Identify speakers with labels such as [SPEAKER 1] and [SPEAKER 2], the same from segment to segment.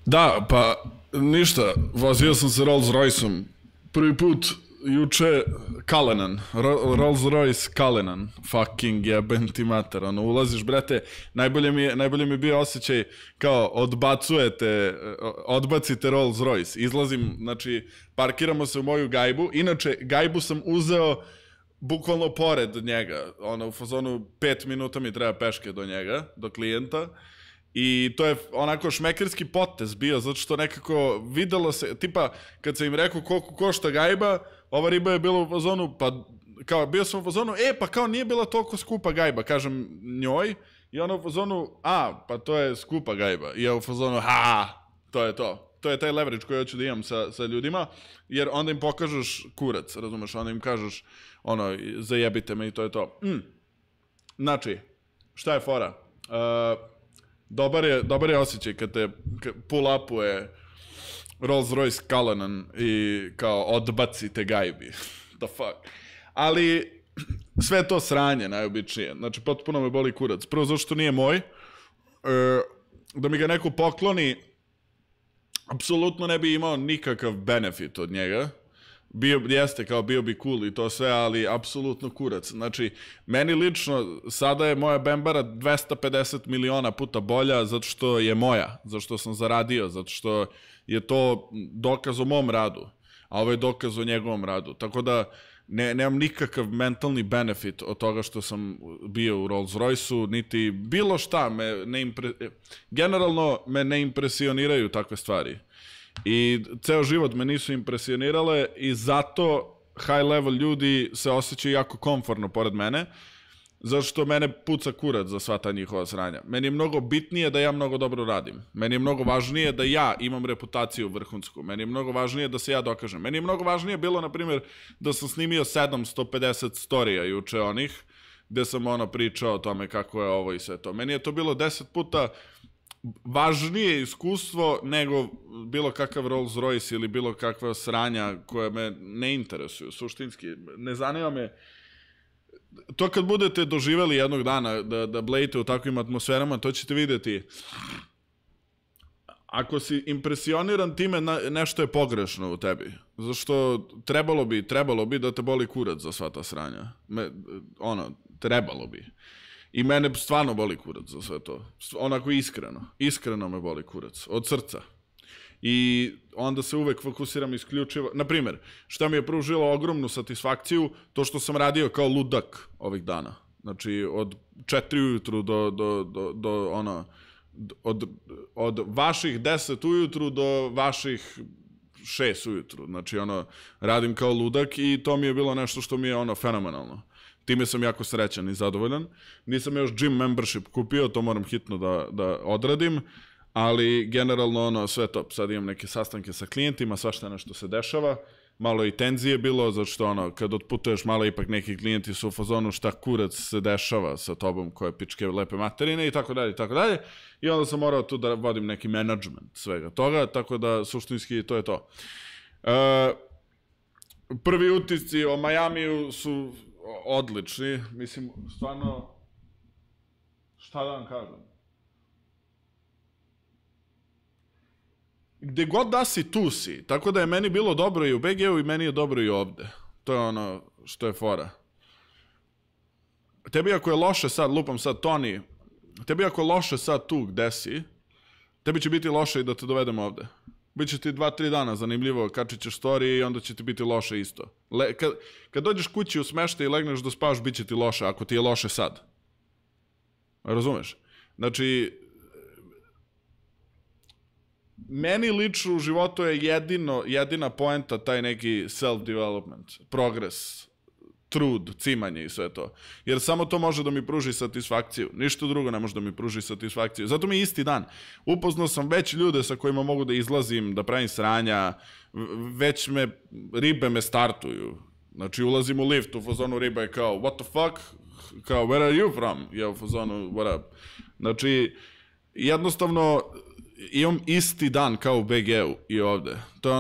[SPEAKER 1] Da, pa ništa, vozio sam se Rolls Royceom. Prvi put juče Cullinan, Rolls Royce Cullinan, fucking jebem ti mater, ono, ulaziš, brate, najbolje mi je bio osjećaj kao odbacite Rolls Royce, izlazim, znači, parkiramo se u moju gajbu, inače, gajbu sam uzeo bukvalno pored njega, ono, u fazonu 5 minuta mi treba peške do njega, do klijenta, i to je onako šmekerski potez bio, zato što nekako videlo se, tipa, kad sam im rekao koliko košta gajba, ova riba je bila u fazonu, pa, kao, bio sam u fazonu, pa kao nije bila toliko skupa gajba, kažem njoj, i ona u fazonu, pa to je skupa gajba, i ja u fazonu, to je to. To je taj leverage koji hoću da imam sa ljudima, jer onda im pokažeš kurac, razumeš, onda im kažeš, ono, zajebite me i to je to. Znači, šta je fora? Dobar je osjećaj kad te pull-upuje Rolls Royce Cullinan i kao odbacite gajbi. The fuck. Ali sve to sranje najobičnije. Znači, potpuno me boli kurac. Prvo zašto nije moj. Da mi ga neko pokloni, apsolutno ne bi imao nikakav benefit od njega. Jeste, kao bio bi cool i to sve, ali apsolutno kurac. Znači, meni lično, sada je moja Bembara 250 miliona puta bolja zato što je moja, zato što sam zaradio, zato što je to dokaz o mom radu, a ovo je dokaz o njegovom radu. Tako da, nemam nikakav mentalni benefit od toga što sam bio u Rolls Royce-u, niti bilo šta generalno me ne impresioniraju takve stvari. I ceo život me nisu impresionirale i zato high level ljudi se osjećaju jako komfortno pored mene, zato što mene puca kurac za sva ta njihova sranja. Meni je mnogo bitnije da ja mnogo dobro radim. Meni je mnogo važnije da ja imam reputaciju vrhunsku. Meni je mnogo važnije da se ja dokažem. Meni je mnogo važnije bilo, na primjer, da sam snimio 750 storija juče onih, gde sam pričao o tome kako je ovo i sve to. Meni je to bilo 10 puta važnije iskustvo nego bilo kakav Rolls Royce ili bilo kakva sranja koja me ne interesuju, suštinski. Ne zanima me. To kad budete doživeli jednog dana da blejite u takvim atmosferama, to ćete vidjeti. Ako si impresioniran time, nešto je pogrešno u tebi. Zašto trebalo bi da te boli kurac za sva ta sranja. Trebalo bi. I mene stvarno boli kurac za sve to. Onako iskreno. Iskreno me boli kurac. Od srca. I onda se uvek fokusiram isključivo. Naprimjer, šta mi je pružilo ogromnu satisfakciju, to što sam radio kao ludak ovih dana. Znači, od 4 ujutru od vaših 10 ujutru do vaših 6 ujutru. Znači, radim kao ludak i to mi je bilo nešto što mi je fenomenalno. Time sam jako srećan i zadovoljan. Nisam još gym membership kupio, to moram hitno da odradim, ali generalno sve to. Sad imam neke sastanke sa klijentima, svašta nešto se dešava. Malo i tenzije bilo, zato što kad otputuješ malo, ipak neki klijenti su u fazonu šta kurac se dešava sa tobom, koje pičke lepe materine i tako dalje, i tako dalje. I onda sam morao tu da vodim neki menadžment svega toga, tako da suštinski to je to. Prvi utisci o Majamiju su odlični, mislim, stvarno, šta da vam kažem? Gde god da si, tu si, tako da je meni bilo dobro i u BG-u i meni je dobro i ovde. To je ono što je fora. Tebi ako je loše sad, lupam sad Toni, tebi ako je loše sad tu gde si, tebi će biti loše i da te dovedem ovde. Biće ti 2-3 dana zanimljivo, kačit ćeš story i onda će ti biti loše isto. Kad dođeš kući u smeštaj i legneš da spavaš, bit će ti loše, ako ti je loše sad. Razumeš? Znači, meni lično u životu je jedina poenta taj neki self-development, progres, trud, cimanje i sve to. Jer samo to može da mi pruži satisfakciju. Ništa drugo ne može da mi pruži satisfakciju. Zato mi je isti dan. Upoznao sam već ljude sa kojima mogu da izlazim, da pravim sranja, već ribe me startuju. Znači, ulazim u lift, u fazonu riba je kao, what the fuck? Kao, where are you from? Ja u fazonu, what up? Znači, jednostavno, imam isti dan kao u BG-u i ovde. To je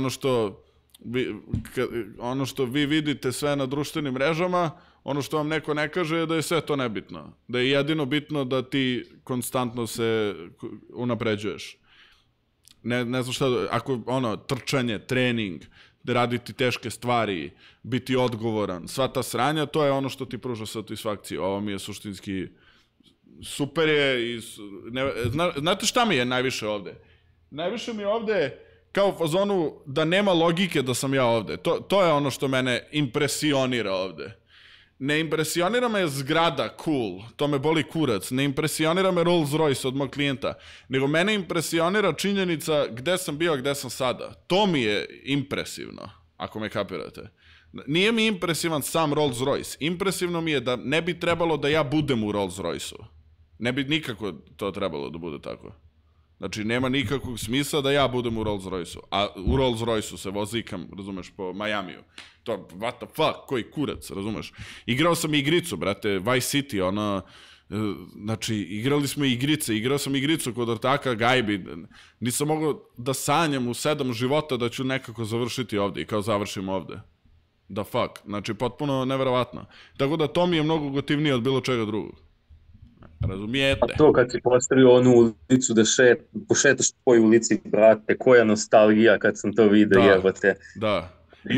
[SPEAKER 1] ono što vi vidite sve na društvenim mrežama, ono što vam neko ne kaže je da je sve to nebitno. Da je jedino bitno da ti konstantno se unapređuješ. ne znam šta, ako trčanje, trening, da raditi teške stvari, biti odgovoran, sva ta sranja, to je ono što ti pruža satisfakciju. Ovo mi je suštinski super je i znate šta mi je najviše ovde? Najviše mi je ovde kao u fazonu da nema logike da sam ja ovde. To je ono što mene impresionira ovde. Ne impresionira me zgrada, cool, to me boli kurac. Ne impresionira me Rolls Royce od mog klijenta. Nego mene impresionira činjenica gde sam bio, gde sam sada. To mi je impresivno, ako me kapirate. Nije mi impresivan sam Rolls Royce. Impresivno mi je da ne bi trebalo da ja budem u Rolls Royce-u. Ne bi nikako to trebalo da bude tako. Znači, nema nikakvog smisla da ja budem u Rolls Royce-u. A u Rolls Royce-u se vozikam, razumeš, po Majamiju. To, what the fuck, koji kurac, razumeš? Igrao sam igricu, brate, Vice City, znači, igrali smo igrice, igrao sam igricu kod ortaka Gajbi. Nisam mogao da sanjam u 7 života da ću nekako završiti ovde i kao završim ovde. The fuck, znači, potpuno neverovatno. Tako da to mi je mnogo gotivnije od bilo čega drugog. Razumijete?
[SPEAKER 2] A to kad si postavio onu ulicu da pošetaš po toj ulici, brate, koja nostalgija kad sam to vidio, jebote.
[SPEAKER 1] Da.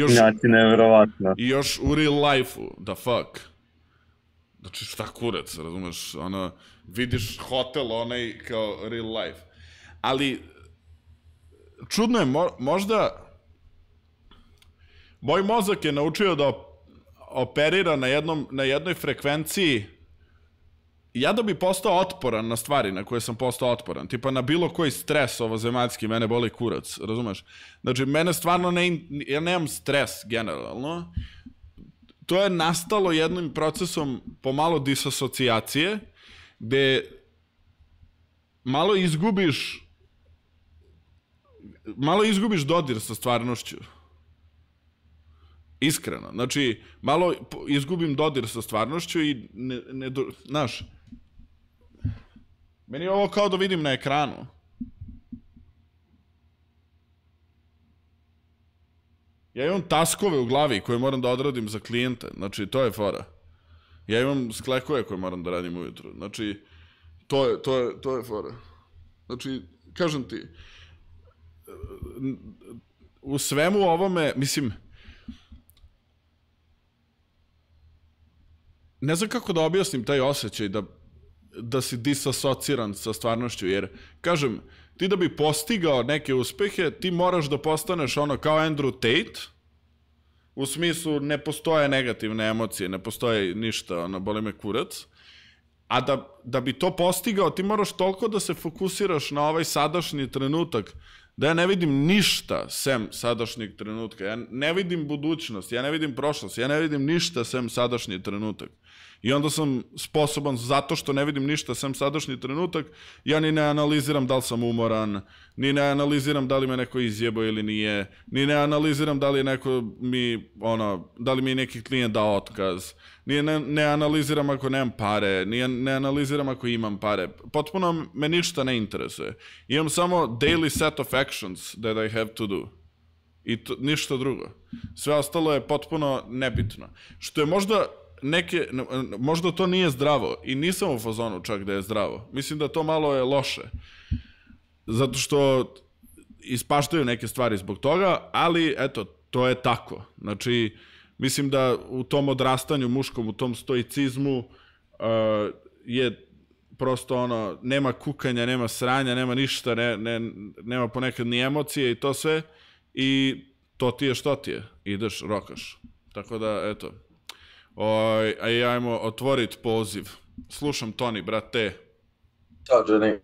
[SPEAKER 2] Znači, nevjerovatno.
[SPEAKER 1] I još u real life-u, the fuck. Znači, šta kurac, razumeš? Vidiš hotel, onaj kao real life. Ali, čudno je, možda moj mozak je naučio da operira na jednoj frekvenciji. Ja da bi postao otporan na stvari na koje sam postao otporan, tipa na bilo koji stres ovozemaljski, mene boli kurac, razumeš? Znači, mene stvarno ja nemam stres generalno. To je nastalo jednim procesom pomalo disasocijacije, gde malo izgubiš dodir sa stvarnošću. Iskreno. Znači, malo izgubim dodir sa stvarnošću i znaš, meni je ovo kao da vidim na ekranu. Ja imam taskove u glavi koje moram da odradim za klijente. Znači, to je fora. Ja imam sklekove koje moram da radim ujutru. Znači, to je fora. Znači, kažem ti, u svemu ovome, mislim, ne znam kako da objasnim taj osjećaj da si disasociran sa stvarnošću, jer, kažem, ti da bi postigao neke uspehe, ti moraš da postaneš kao Andrew Tate, u smislu ne postoje negativne emocije, ne postoje ništa, boli me kurac, a da bi to postigao, ti moraš toliko da se fokusiraš na ovaj sadašnji trenutak, da ja ne vidim ništa sem sadašnjeg trenutka, ja ne vidim budućnost, ja ne vidim prošlost, ja ne vidim ništa sem sadašnji trenutak. I onda sam sposoban, zato što ne vidim ništa sem sadašnji trenutak, ja ni ne analiziram da li sam umoran, ni ne analiziram da li me neko izjebao ili nije, ni ne analiziram da li da li mi je neki klijent dao otkaz, ni ne analiziram ako nemam pare, ni ne analiziram ako imam pare. Potpuno me ništa ne interesuje. Imam samo daily set of actions that I have to do. I ništa drugo. Sve ostalo je potpuno nebitno. Što je možda to nije zdravo i nisam u fazonu čak da je zdravo. Mislim da to malo je loše. Zato što ispaštaju neke stvari zbog toga, ali eto, to je tako. Znači, mislim da u tom odrastanju muškom, u tom stoicizmu je prosto nema kukanja, nema sranja, nema ništa, nema ponekad ni emocije i to sve i to ti je što ti je. Ideš, rokaš. Tako da, eto. Ajmo otvoriti poziv. Slušam, Toni, brate.
[SPEAKER 3] Ćao, Johnny.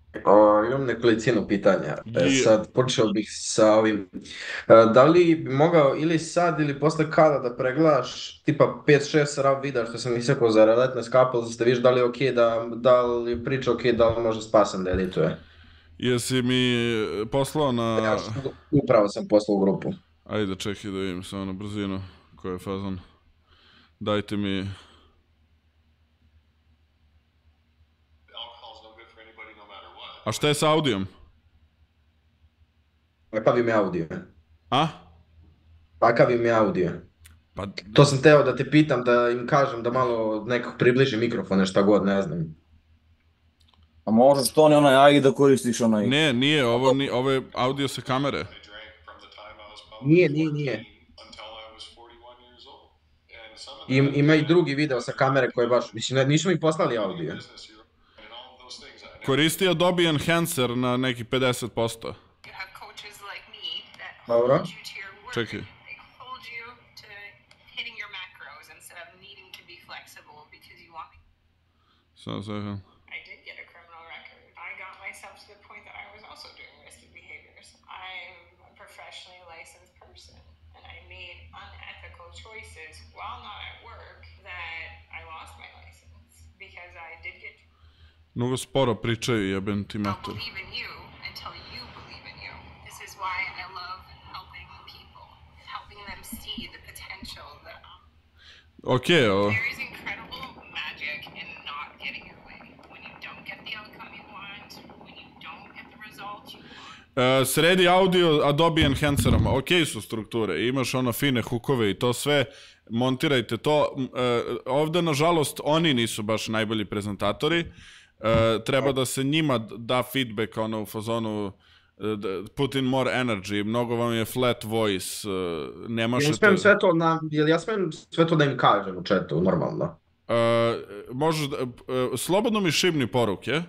[SPEAKER 3] Imam nekolicinu pitanja. Sad počeo bih sa ovim. Da li bi mogao ili sad ili posle kada da pregledaš tipa 5-6 rap videa što sam isekao za Relentless Couples, da vidiš da li je okej, da li je priča okej, da li može Spasan da edituje.
[SPEAKER 1] Jesi mi poslao na...
[SPEAKER 3] Upravo sam poslao u grupu.
[SPEAKER 1] Ajde, čekaj da vidim samo na brzinu koja je fazon. Dajte mi... A šta je sa audijom?
[SPEAKER 3] Kakav im je audio?
[SPEAKER 1] A?
[SPEAKER 3] Kakav im je audio? To sam teo da te pitam, da im kažem da malo nekako približi mikrofone, šta god, ne znam.
[SPEAKER 4] A možeš to ni onaj AI da koristiš onaj...
[SPEAKER 1] Ne, nije, ovo je audio sa kamere.
[SPEAKER 3] Nije. Ima i drugi video sa kamere koje baš, mislim, nisu mi poslali audio.
[SPEAKER 1] Koristi Adobe Enhancer na neki 50%.
[SPEAKER 3] Dobro.
[SPEAKER 1] Čekaj. Samo sekund.
[SPEAKER 5] I did get a criminal record. I got myself to the point that I was also doing risky behaviors. I'm a professionally licensed person, and I made unethical choices while not at work that I lost my license because I did get.
[SPEAKER 1] Mnogo sporo pričaju, jebem ti
[SPEAKER 5] I'll
[SPEAKER 1] mater.
[SPEAKER 5] believe in you until you believe in you. This is why I love helping people, helping them see the potential that.
[SPEAKER 1] Okej,
[SPEAKER 5] There is incredible magic in not getting your way. When you don't get the outcome you want, when you don't get the result you want.
[SPEAKER 1] Sredi audio Adobe Enhancerom, okej su strukture, imaš ono fine hukove i to sve, montirajte to. Ovde, nažalost, oni nisu baš najbolji prezentatori, treba da se njima da feedback ono u fazonu put in more energy, mnogo vam je flat voice, ne možete...
[SPEAKER 3] Jel ja smem sve to da im kažem u chatu, normalno?
[SPEAKER 1] Možeš, slobodno mi šibni poruke.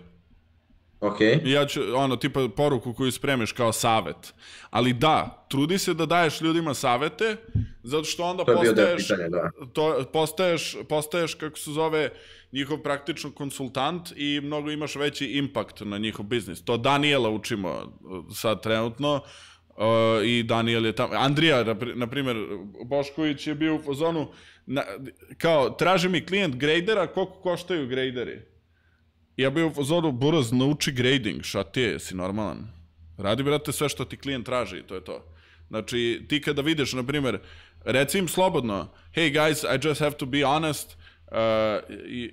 [SPEAKER 3] Okej.
[SPEAKER 1] Ja ću, ono, tipa poruku koju spremiš kao savet. Ali da, trudi se da daješ ljudima savete, zato što onda
[SPEAKER 3] To je bio deo pitanja, da.
[SPEAKER 1] postaješ, kako se zove, njihov praktično konsultant i mnogo imaš veći impakt na njihov biznis. To Daniela učimo sad trenutno i Daniel je tamo. Andrija, na primjer, Bošković je bio u fazonu, kao, traži mi klijent gradera, koliko koštaju graderi? Ja bio u fazonu, Buraz, nauči grading, šta ti je, si normalan? Radi, brate, sve što ti klijent traži, to je to. Znači, ti kada vidiš, na primjer, reci im slobodno, hey guys, I just have to be honest,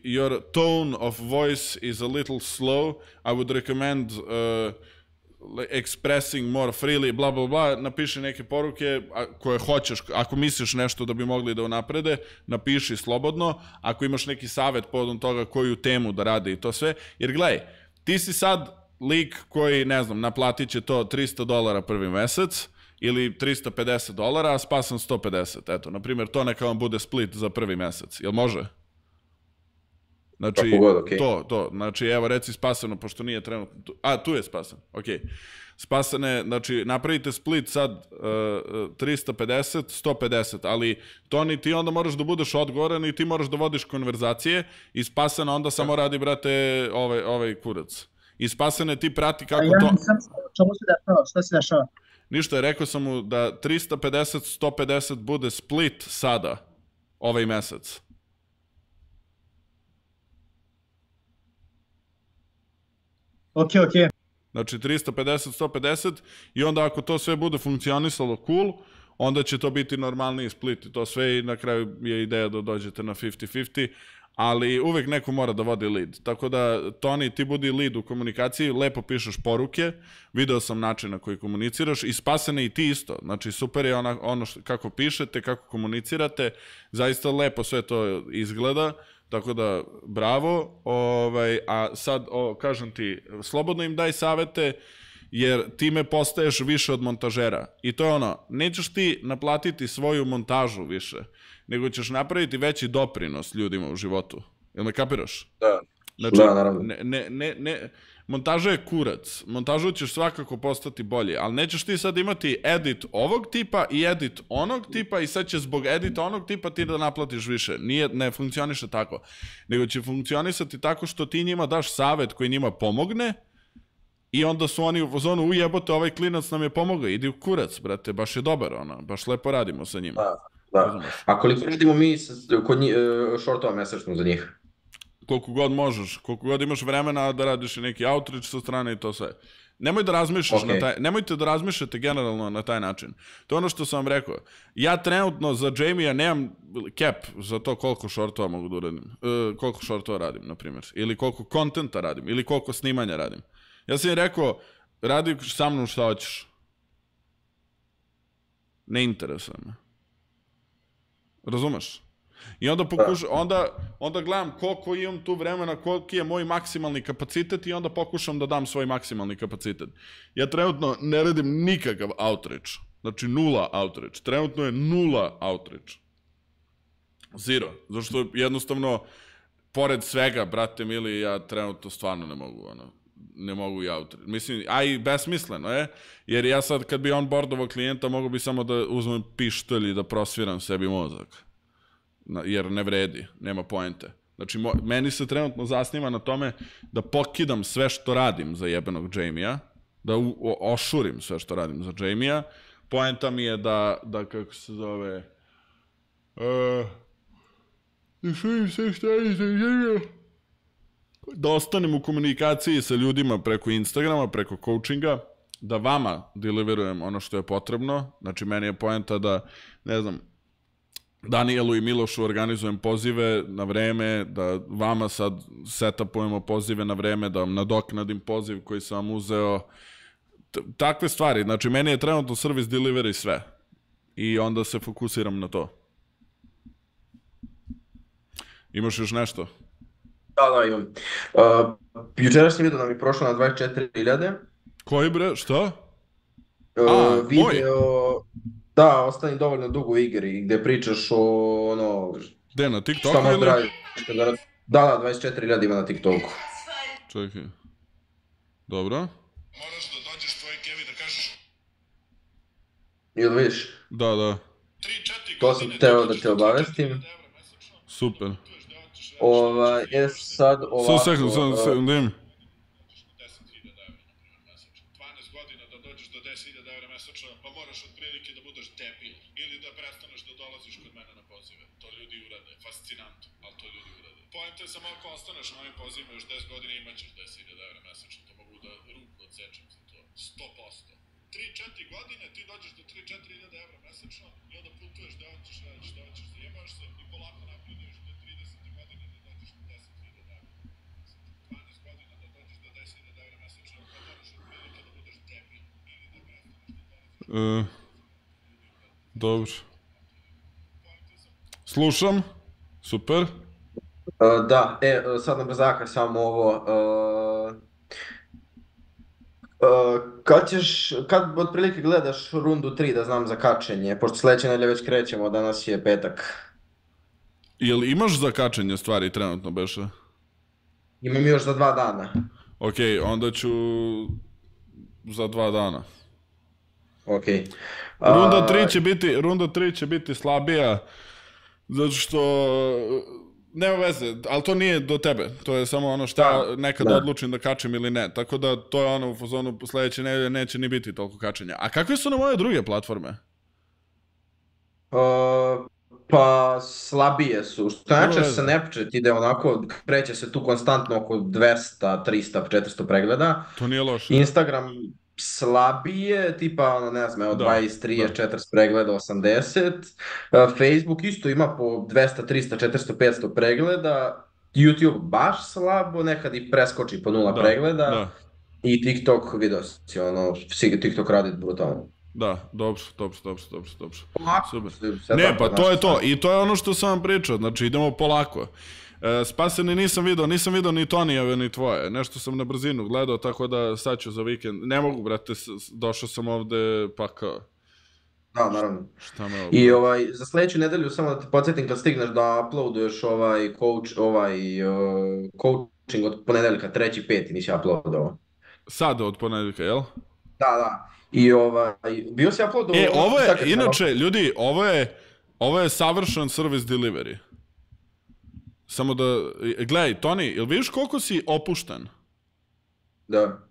[SPEAKER 1] your tone of voice is a little slow, I would recommend expressing more freely, bla bla bla, napiši neke poruke koje hoćeš, ako misliš nešto da bi mogli da unaprede, napiši slobodno, ako imaš neki savjet povodom toga koju temu da rade i to sve, jer gledaj, ti si sad lik koji, ne znam, naplatit će to $300 prvi mesec, ili $350, a spasan 150, eto, na primjer, to neka vam bude split za prvi mesec, jel može? Znači, to, znači, evo, reci spasano, pošto nije trenutno, tu je spasan, okej. Spasane, znači, napravite split sad 350, 150, ali to ni ti onda moraš da budeš odgovoran i ti moraš da vodiš konverzacije i spasana onda samo radi, brate, ovaj kurac. I spasane ti prati kako to...
[SPEAKER 6] Čemu se dešava? Šta se dešava?
[SPEAKER 1] Ništa, rekao sam mu da 350, 150 bude split sada, ovaj mesec.
[SPEAKER 6] Okej.
[SPEAKER 1] Znači 350, 150 i onda ako to sve bude funkcionisalo cool, onda će to biti normalniji split i to sve i na kraju je ideja da dođete na 50-50, ali uvek neko mora da vodi lead. Tako da, Toni, ti budi lead u komunikaciji, lepo pišeš poruke, video sam način na koji komuniciraš i spasene i ti isto. Znači, super je ono kako pišete, kako komunicirate, zaista lepo sve to izgleda, tako da, bravo. A sad, kažem ti, slobodno im daj savete, jer time postaješ više od montažera. I to je ono, nećeš ti naplatiti svoju montažu više, nego ćeš napraviti veći doprinos ljudima u životu. Jel me kapiraš?
[SPEAKER 3] Da.
[SPEAKER 1] Znači,
[SPEAKER 3] da, naravno.
[SPEAKER 1] Montaža je kurac. Montažu ćeš svakako postati bolje, ali nećeš ti sad imati edit ovog tipa i edit onog tipa i sad će zbog edita onog tipa ti da naplatiš više. Ne funkcioniše tako. Nego će funkcionisati tako što ti njima daš savet koji njima pomogne i onda su oni u zonu ujebote, ovaj klinac nam je pomogao, idi u kurac, brate, baš je dobar, baš lepo radimo sa njima.
[SPEAKER 3] Da. A koliko radimo mi kod shortova mesečno za njih?
[SPEAKER 1] Koliko god možeš, koliko god imaš vremena da radiš i neki outreach sa strane i to sve. Nemoj da razmišljaš nemojte da razmišljate generalno na taj način. To je ono što sam vam rekao. Ja trenutno za Jamie-a nemam cap za to koliko shortova mogu da uradim. Koliko shortova radim, na primjer. Ili koliko kontenta radim. Ili koliko snimanja radim. Ja sam im rekao, radi sa mnom šta hoćeš. Ne interesuje me. Razumeš? I onda onda gledam koliko imam tu vremena, koliki je moj maksimalni kapacitet i onda pokušam da dam svoj maksimalni kapacitet. Ja trenutno ne radim nikakav outreach. Znači 0 outreach. Trenutno je 0 outreach. Zero. Zašto jednostavno, pored svega, brate mili, ja trenutno stvarno ne mogu, ne mogu i outreach. Mislim, a i besmisleno je, jer ja sad kad bi onboardovao klijenta, mogu bi samo da uzmem pištolj i da prosviram sebi mozak. Jer ne vredi, nema poente. Znači, meni se trenutno zasniva na tome da pokidam sve što radim za jebenog Jamie-a, da ošurim sve što radim za Jamie-a. Poenta mi je da kako se zove, da šurim sve što radim za Jamie-a, da ostanem u komunikaciji sa ljudima preko Instagrama, preko coachinga, da vama deliverujem ono što je potrebno. Znači, meni je poenta da, ne znam, Danielu i Milošu organizujem pozive na vreme, da vama sad setupujemo pozive na vreme, da vam nadoknadim poziv koji sam vam uzeo. Takve stvari. Znači, meni je trenutno service delivery sve. I onda se fokusiram na to. Imaš još nešto?
[SPEAKER 3] Da, imam. Jučerašnji video nam je prošlo na 24.000.
[SPEAKER 1] Koji bre? Šta?
[SPEAKER 3] Video... Da, ostani dovoljno dugo u igri, gde pričaš o, ono...
[SPEAKER 1] Gde, na TikToku ili?
[SPEAKER 3] Da, 24.000 ima na TikToku.
[SPEAKER 1] Čekaj. Dobro. Moraš da dođeš tvoj Kevi da kažeš...
[SPEAKER 3] Ili vidiš?
[SPEAKER 1] Da.
[SPEAKER 3] To sam teo da te obavestim.
[SPEAKER 1] Super.
[SPEAKER 3] Sad ovako...
[SPEAKER 1] Sam da im.
[SPEAKER 7] Poenta je samo ako ostaneš na ovim pozivima još 10 godina imaćeš 10.000 evra mesečno, to mogu da ruku odsečem za to, 100%. 3-4 godine ti dođeš do 3-4.000 evra mesečno i onda putuješ da hoćeš, radiš, da hoćeš, zajebaš se i polako napreduješ do 30. godine da dođeš do 10.000 evra. 12 godina da dođeš do 10.000 evra mesečno, pa moraš otprilike da budeš debil ili da prestaneš da dolaziš.
[SPEAKER 1] Dobro. Slušam. Super.
[SPEAKER 3] Da, sad na brzaka samo ovo, kad otprilike gledaš rundu 3 da znam za kačenje, pošto sledeće nedelje već krećemo, danas je petak.
[SPEAKER 1] Jel imaš za kačenje stvari trenutno, beše?
[SPEAKER 3] Imam još za 2 dana.
[SPEAKER 1] Ok, onda ću za 2 dana.
[SPEAKER 3] Ok.
[SPEAKER 1] Runda 3 će biti slabija, zato što... Nema veze, ali to nije do tebe. To je samo ono što nekad odlučim da kačem ili ne. Tako da to je ono u fazonu sledeće nedelje neće ni biti toliko kačenja. A kakve su na moje druge platforme?
[SPEAKER 3] Pa slabije su. Što znači Snapchat ide onako, kreće se tu konstantno oko 200, 300, 400 pregleda.
[SPEAKER 1] To nije loše.
[SPEAKER 3] Instagram slabije, tipa, ne znam, evo 20, 30, 40 pregleda, 80. Facebook isto ima po 200, 300, 400, 500 pregleda. YouTube baš slabo, nekad i preskoči po 0 pregleda. I TikTok, vidio si, ono, TikTok radi brutalno.
[SPEAKER 1] Da, dobro. Super. Ne, pa to je to. I to je ono što sam vam pričao, znači idemo polako. Spaseni nisam vidio ni Tonijeve ni tvoje. Nešto sam na brzinu gledao, tako da sad ću za vikend. Ne mogu, brate, došao sam ovde pa kao...
[SPEAKER 3] Da, naravno. I za sledeću nedelju, samo da te podsjetim kad stigneš da uploaduješ coaching od ponedeljka, 3.5. nisi uploadao.
[SPEAKER 1] Sad od ponedeljka, jel?
[SPEAKER 3] Da. I bio si uploadao...
[SPEAKER 1] Ovo je, inače, ljudi, ovo je savršen service delivery. Samo da, gledaj, Toni, jel vidiš koliko si opušten?
[SPEAKER 3] Da.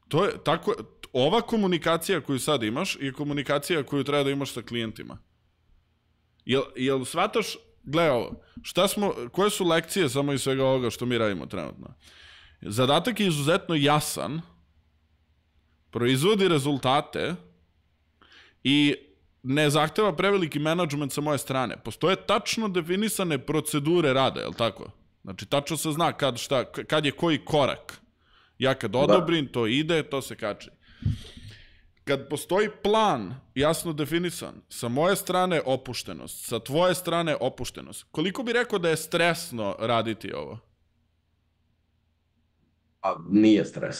[SPEAKER 1] To je tako, ova komunikacija koju sad imaš je komunikacija koju treba da imaš sa klijentima. Jel shvataš, gledaj ovo, koje su lekcije samo iz svega ovoga što mi radimo trenutno? Zadatak je izuzetno jasan, proizvodi rezultate i ne zahteva preveliki menadžment sa moje strane. Postoje tačno definisane procedure rada, je li tako? Znači, tačno se zna kad je koji korak. Ja kad odobrim, to ide, to se kači. kad postoji plan jasno definisan, sa moje strane opuštenost, sa tvoje strane opuštenost, koliko bi rekao da je stresno raditi ovo?
[SPEAKER 3] A nije stres.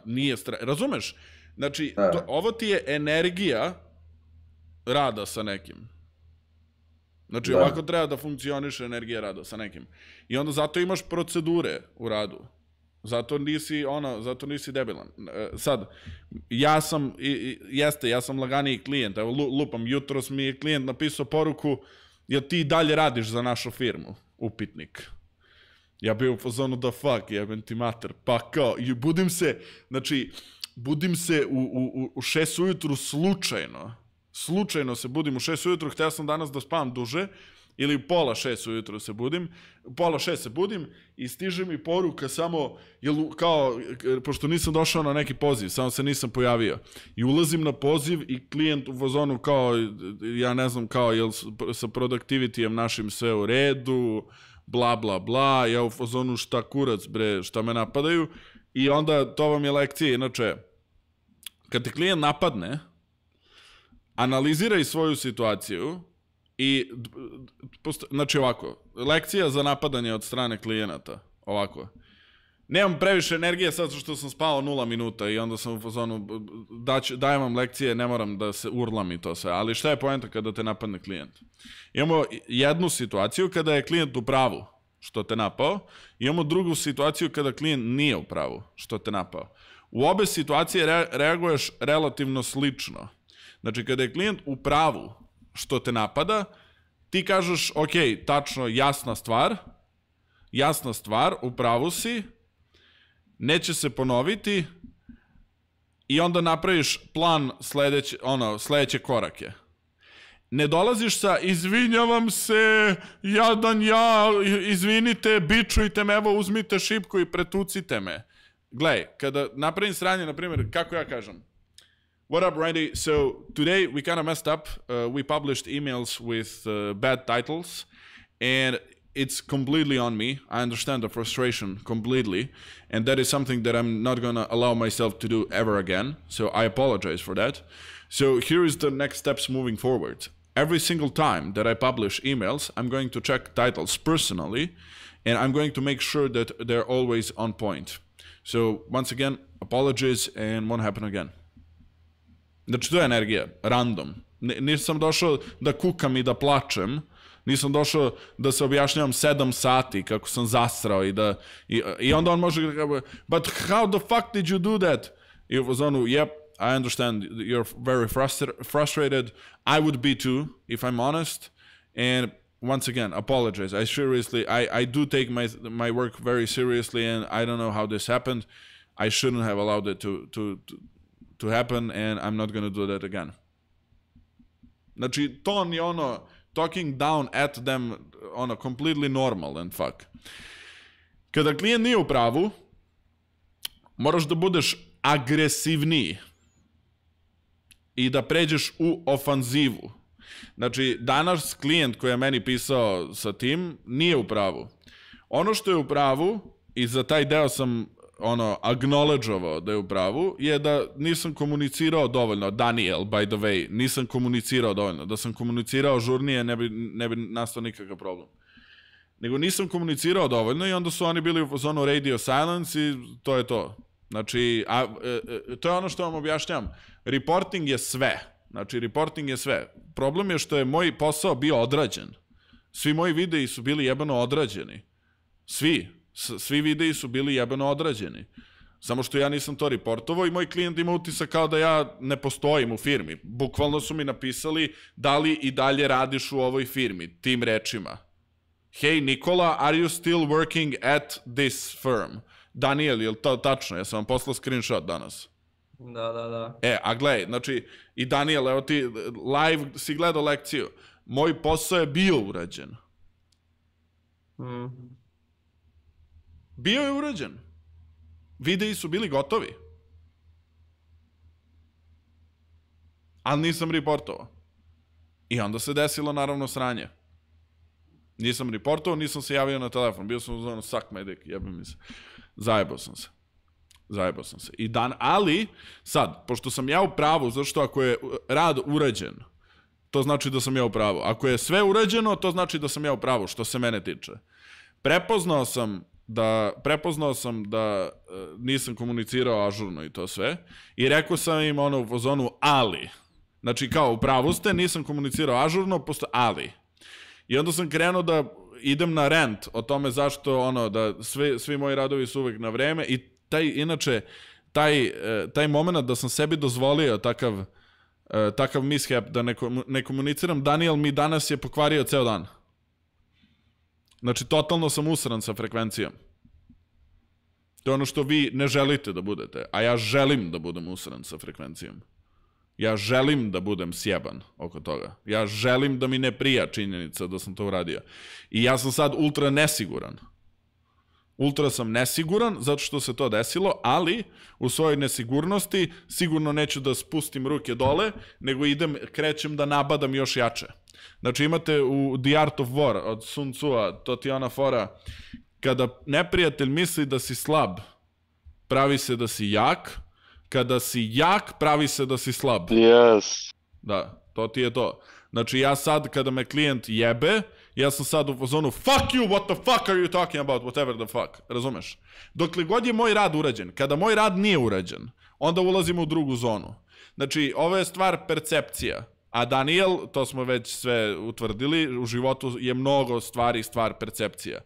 [SPEAKER 1] Nije stres, razumeš? Znači, ovo ti je energija rada sa nekim. Znači, ovako treba da funkcioniše energija rada sa nekim. I onda zato imaš procedure u radu. Zato nisi debilan. Sad, ja sam laganiji klijent. Evo, lupam, jutros mi je klijent napisao poruku, jel ti dalje radiš za našu firmu? Upitnik. Ja bio u fazonu da fuck, jebem ti mater. Pa kao, budim se u 6 ujutru slučajno se budim u 6 ujutru, hteo sam danas da spavam duže, ili pola 6 ujutru se budim, pola 6 se budim i stiže mi poruka samo, kao, pošto nisam došao na neki poziv, samo se nisam pojavio. I ulazim na poziv i klijent u fazonu kao, ja ne znam, kao, jel sa productivity-em našim sve u redu, bla, bla, bla, ja u fazonu šta kurac, bre, šta me napadaju. I onda, to vam je lekcija, inače, kad te klijent napadne, analiziraj svoju situaciju i, znači ovako, lekcija za napadanje od strane klijenata, ovako. Nemam previše energije sad što sam spao 0 minuta i onda sam u fazonu, dajem vam lekcije, ne moram da se urlam i to sve, ali šta je poenta kada te napadne klijent? Imamo jednu situaciju kada je klijent u pravu što te napao, imamo drugu situaciju kada klijent nije u pravu što te napao. U obe situacije reaguješ relativno slično. Znači, kada je klijent u pravu što te napada, ti kažeš, ok, tačno, jasna stvar, u pravu si, neće se ponoviti i onda napraviš plan sledeće korake. Ne dolaziš sa, izvinjavam se, jadan ja, izvinite, bičujte me, evo uzmite šipku i pretucite me. Glej, kada napravim sranje, na primjer, kako ja kažem, what up, Randy? So today we kind of messed up. We published emails with bad titles, and it's completely on me. I understand the frustration completely, and that is something that I'm not gonna allow myself to do ever again. So I apologize for that. So here is the next steps moving forward. Every single time that I publish emails, I'm going to check titles personally, and I'm going to make sure that they're always on point. So once again, apologies, and won't happen again. Znači, to je energija, random. Nisam došao da kukam i da plačem, nisam došao da se objašnjavam 7 sati kako sam zasrao i onda on može da but how the fuck did you do that? I u zonu, yep, I understand you're very frustrated. I would be too, if I'm honest. And once again, apologize. I do take my work very seriously, and I don't know how this happened. I shouldn't have allowed it to happen, and I'm not gonna do that again. Znači, ton je talking down at them, completely normal and fuck. Kada klijent nije u pravu, moraš da budeš agresivniji i da pređeš u ofanzivu. Znači, danas klijent koji je meni pisao sa tim nije u pravu. Ono što je u pravu, i za taj deo sam acknowledgeovao da je u pravu, je da nisam komunicirao dovoljno. Daniel, by the way, nisam komunicirao dovoljno. Da sam komunicirao žurnije, ne bi nastao nikakav problem. Nego nisam komunicirao dovoljno i onda su oni bili u zonu radio silence i to je to. Znači, to je ono što vam objašnjam. Reporting je sve. Znači, reporting je sve. Problem je što je moj posao bio odrađen. Svi moji videi su bili jebano odrađeni. Svi videi su bili jebano odrađeni. Samo što ja nisam to reportovao i moj klijent ima utisak kao da ja ne postojim u firmi. Bukvalno su mi napisali da li i dalje radiš u ovoj firmi, tim rečima. Hey Nikola, are you still working at this firm? Daniel, je li to tačno? Ja sam vam poslao screenshot danas.
[SPEAKER 8] Da.
[SPEAKER 1] A gledaj, znači, i Daniel, evo ti live si gledao lekciju. Moj posao je bio urađen. Bio je urađen. Videi su bili gotovi. Ali nisam reportovao. I onda se desilo, naravno, sranje. Nisam reportovao, nisam se javio na telefon. Bio sam u zonu, suck my dick, jebim mi se. Zajebao sam se. Zajebao sam se. Ali, sad, pošto sam ja u pravu, zašto ako je rad urađen, to znači da sam ja u pravu. Ako je sve urađeno, to znači da sam ja u pravu, što se mene tiče. Prepoznao sam da nisam komunicirao ažurno i to sve. I rekao sam im u fazonu ali. Znači kao u pravu ste, nisam komunicirao ažurno, ali. I onda sam krenuo da idem na rant o tome zašto da svi moji radovi su uvek na vreme i taj moment da sam sebi dozvolio takav mishap da ne komuniciram, Daniel mi danas je pokvario ceo dan. Znači, totalno sam usran sa frekvencijom. To je ono što vi ne želite da budete, a ja želim da budem usran sa frekvencijom. Ja želim da budem sjeban oko toga. Ja želim da mi ne prija činjenica da sam to uradio. I ja sam sad ultra nesiguran. Ultra sam nesiguran zato što se to desilo, ali u svojoj nesigurnosti sigurno neću da spustim ruke dole, nego krećem da nabadam još jače. Znači imate u The Art of War od Sun Tzu-a, to ti je ona fora, kada neprijatelj misli da si slab, pravi se da si jak, kada si jak, pravi se da si slab.
[SPEAKER 8] Yes.
[SPEAKER 1] Da, to ti je to. Znači ja sad kada me klijent jebe, ja sam sad u zonu fuck you, what the fuck are you talking about, whatever the fuck, razumeš? Dokle god je moj rad urađen, kada moj rad nije urađen, onda ulazimo u drugu zonu. Znači, ovo je stvar percepcija, a Daniel, to smo već sve utvrdili, u životu je mnogo stvari stvar percepcija.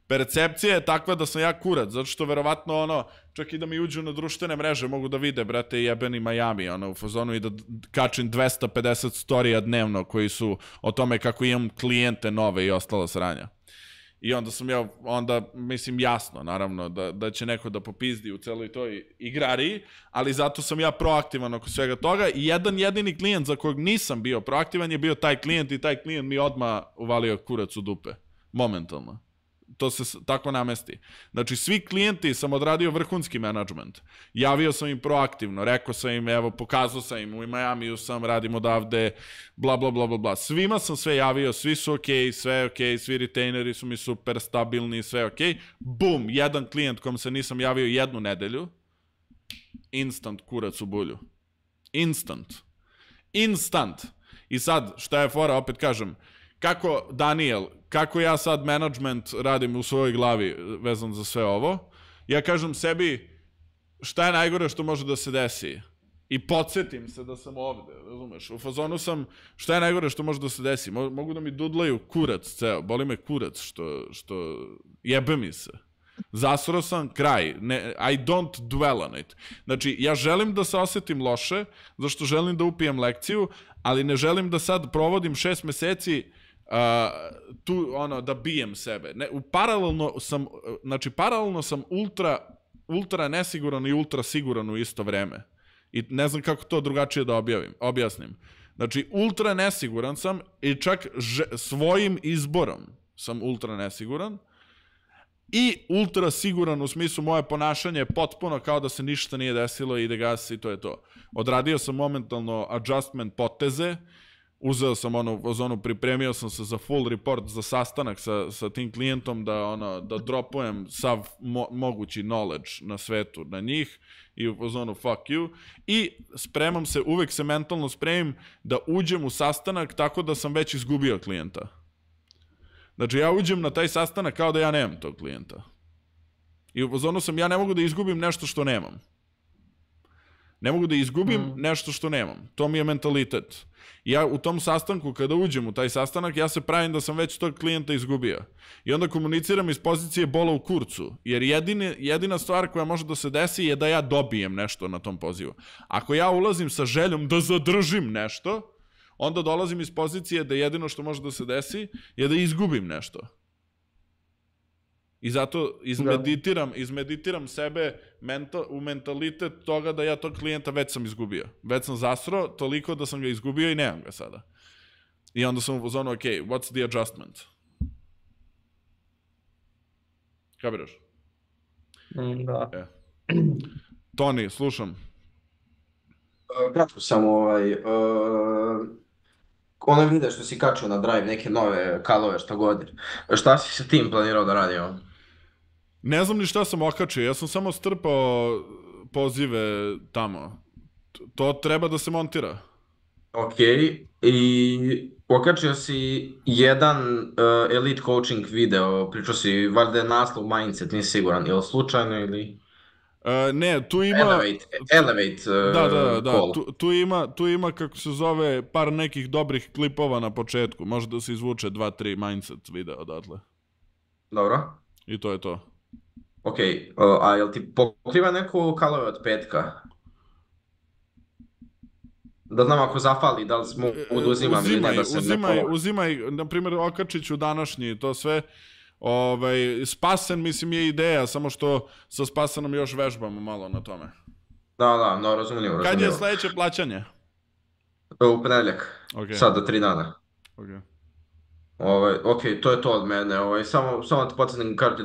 [SPEAKER 1] Percepcija je takva da sam ja kurac, zato što verovatno čak i da mi uđu na društvene mreže, mogu da vide, brate, jebeni Miami, u fazonu i da kačim 250 storija dnevno koji su o tome kako imam klijente nove i ostala sranja. I onda sam ja, mislim jasno, naravno, da će neko da popizdi u celoj toj igrariji, ali zato sam ja proaktivan oko svega toga i jedan jedini klijent za kojeg nisam bio proaktivan je bio taj klijent i taj klijent mi odmah uvalio kurac u dupe. Momentalno. To se tako namesti. Znači, svi klijenti sam odradio vrhunski menadžment. Javio sam im proaktivno, rekao sam im, evo, pokazao sam im, u Majamiju sam, radim odavde, bla, bla, bla, bla, bla. Svima sam sve javio, svi su okej, sve je okej, svi retaineri su mi super stabilni, sve je okej. Bum, jedan klijent kom se nisam javio 1 nedelju, instant kurac u bulju. Instant. I sad, šta je fora, opet kažem, kako ja sad management radim u svojoj glavi vezan za sve ovo, ja kažem sebi šta je najgore što može da se desi i podsjetim se da sam ovde, razumeš, u fazonu sam šta je najgore što može da se desi, mogu da mi dudlaju kurac ceo, boli me kurac što jebe mi se. Zasro sam, kraj. I don't dwell on it. Znači, ja želim da se osjetim loše, zašto želim da upijem lekciju, ali ne želim da sad provodim 6 meseci da bijem sebe. Paralelno sam ultra nesiguran i ultra siguran u isto vreme. I ne znam kako to drugačije da objasnim. Znači, ultra nesiguran sam i čak svojim izborom sam ultra nesiguran i ultra siguran u smislu moje ponašanje je potpuno kao da se ništa nije desilo i ide gas i to je to. Odradio sam momentalno adjustment poteze, uzeo sam zonu, pripremio sam se za full report, za sastanak sa tim klijentom, da dropujem sav mogući knowledge na svetu na njih i u zonu fuck you i uvek se mentalno spremim da uđem u sastanak tako da sam već izgubio klijenta. Znači ja uđem na taj sastanak kao da ja nemam tog klijenta. I u zonu sam, ja ne mogu da izgubim nešto što nemam. Ne mogu da izgubim nešto što nemam. To mi je mentalitet. Ja u tom sastanku, kada uđem u taj sastanak, ja se pravim da sam već tog klijenta izgubio. I onda komuniciram iz pozicije bola u kurcu. Jer jedina stvar koja može da se desi je da ja dobijem nešto na tom pozivu. Ako ja ulazim sa željom da zadržim nešto, onda dolazim iz pozicije da jedino što može da se desi je da izgubim nešto. I zato izmeditiram sebe u mentalitet toga da ja tog klijenta već sam izgubio. Već sam zasro toliko da sam ga izgubio i nemam ga sada. I onda sam u zonu, ok, what's the adjustment? Kapiraš?
[SPEAKER 2] Da.
[SPEAKER 1] Toni, slušam.
[SPEAKER 3] Kratko samo ono vidio što si kačio na Drive, neke nove kalove, šta god. Šta si sa tim planirao da radimo?
[SPEAKER 1] Ne znam ni šta sam okačio, ja sam samo strpao pozive tamo. To treba da se montira.
[SPEAKER 3] Ok, i okačio si jedan elite coaching video, pričao si, valjda je naslov Mindset, nisi siguran, je li slučajno ili...
[SPEAKER 1] Ne, tu ima...
[SPEAKER 3] Elevate
[SPEAKER 1] Da,
[SPEAKER 3] call.
[SPEAKER 1] tu ima, kako se zove, par nekih dobrih klipova na početku. Može da se izvuče 2-3 Mindset videa odatle.
[SPEAKER 3] Dobro.
[SPEAKER 1] I to je to.
[SPEAKER 3] Ok, a jel ti pokriva neku kaloriju od petka? Da znam ako zafali, da li smo oduzimam ili ne da se ne ponovi.
[SPEAKER 1] Uzimaj, na primjer, okačit ću današnji, to sve. Spasen, mislim, je ideja, samo što sa Spasenom još vežbamo malo na tome.
[SPEAKER 3] Da, no, razumljivo.
[SPEAKER 1] Kad je sledeće plaćanje?
[SPEAKER 3] U ponedjeljak, sad do 3 dana. Ok, to je to od mene. Samo te podsjetim kad ti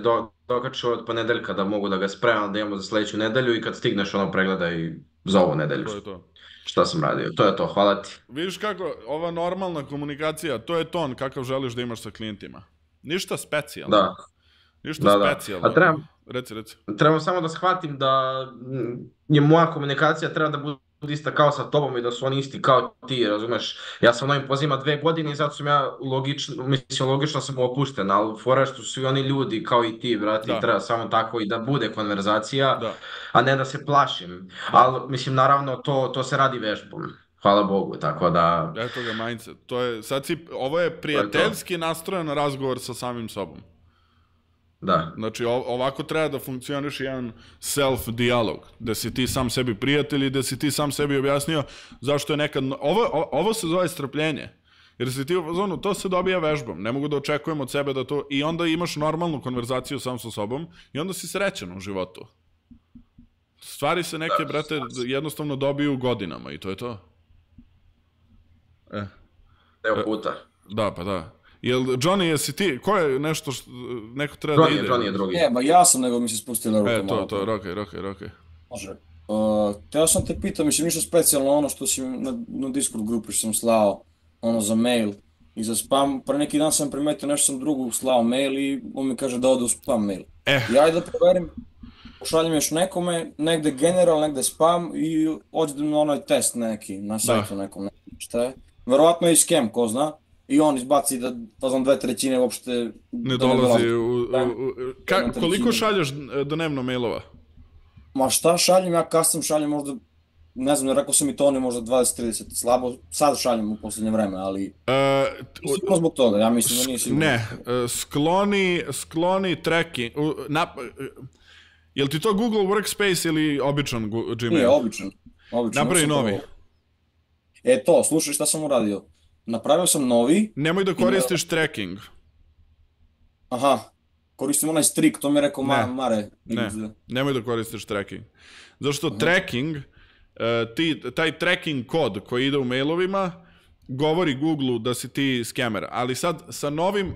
[SPEAKER 3] dokaču od ponedeljka da mogu da ga spremam, da imamo za sledeću nedelju i kad stigneš pregledaj za ovu nedelju.
[SPEAKER 1] To je to.
[SPEAKER 3] Šta sam radio, to je to, hvala ti.
[SPEAKER 1] Vidiš kako, ova normalna komunikacija, to je ton kakav želiš da imaš sa klijentima. Ništa specijalno.
[SPEAKER 3] Da.
[SPEAKER 1] Ništa specijalno.
[SPEAKER 3] A trebam...
[SPEAKER 1] Reci.
[SPEAKER 3] Trebam samo da shvatim da je moja komunikacija treba da bude ista kao sa tobom i da su oni isti kao ti, razumeš? Ja sam novim pozivima 2 godine i zato sam ja logično sam opušten, ali fora što su svi oni ljudi kao i ti, brati, treba samo tako i da bude konverzacija, a ne da se plašim. Ali, mislim, naravno, to se radi vežbom. Hvala Bogu, tako da...
[SPEAKER 1] Eto ga mindset. Ovo je prijateljski nastrojen razgovor sa samim sobom.
[SPEAKER 3] Da.
[SPEAKER 1] Znači, ovako treba da funkcioniš jedan self-dialog, da si ti sam sebi prijatelj i da si ti sam sebi objasnio zašto je nekad... Ovo se zove strpljenje. Jer si ti u fazonu, to se dobija vežbom. Ne mogu da očekujem od sebe da to... I onda imaš normalnu konverzaciju sam sa sobom i onda si srećan u životu. Stvari se neke, brate, jednostavno dobiju godinama i to je to.
[SPEAKER 3] Deo puta.
[SPEAKER 1] Da, pa da. Jel, Johnny, jesi ti, ko je nešto, neko treba da ide?
[SPEAKER 3] Johnny je drugi.
[SPEAKER 4] Ne, ja sam, nego mi se spustila ruka malo.
[SPEAKER 1] To, rokaj.
[SPEAKER 4] Može. Teo sam te pitao, mislim, ništa specijalno ono što si na Discord grupi što sam slao, ono za mail i za spam. Pre neki dan sam primetio nešto sam drugu slao mail i on mi kaže da ode u spam mail. Ja da proverim, pošaljem još nekome, negde general, negde spam i odem na onaj test neki, na sajtu nekom, šta je. Verovatno je i scam, ko zna. I on izbaci da, znam, 2/3 uopšte...
[SPEAKER 1] Ne dolazi koliko šalješ dnevno mailova?
[SPEAKER 4] Ma šta šaljem, ja custom šaljem možda, ne znam, rekao sam i to, možda 20-30, slabo, sad šaljem u poslednje vreme, ali... Sigurno zbog toga, ja mislim da nije sigurno.
[SPEAKER 1] Ne, skloni tracking, jel ti to Google Workspace ili običan Gmail?
[SPEAKER 4] Nije, običan.
[SPEAKER 1] Napravi novi.
[SPEAKER 4] To, slušaj šta sam uradio. Napravio sam novi...
[SPEAKER 1] Nemoj da koristiš tracking.
[SPEAKER 4] Aha, koristim onaj streak, to mi je rekao Mare.
[SPEAKER 1] Ne, nemoj da koristiš tracking. Zašto tracking, taj tracking kod koji ide u mailovima, govori Google-u da si ti skamer, ali sad sa novim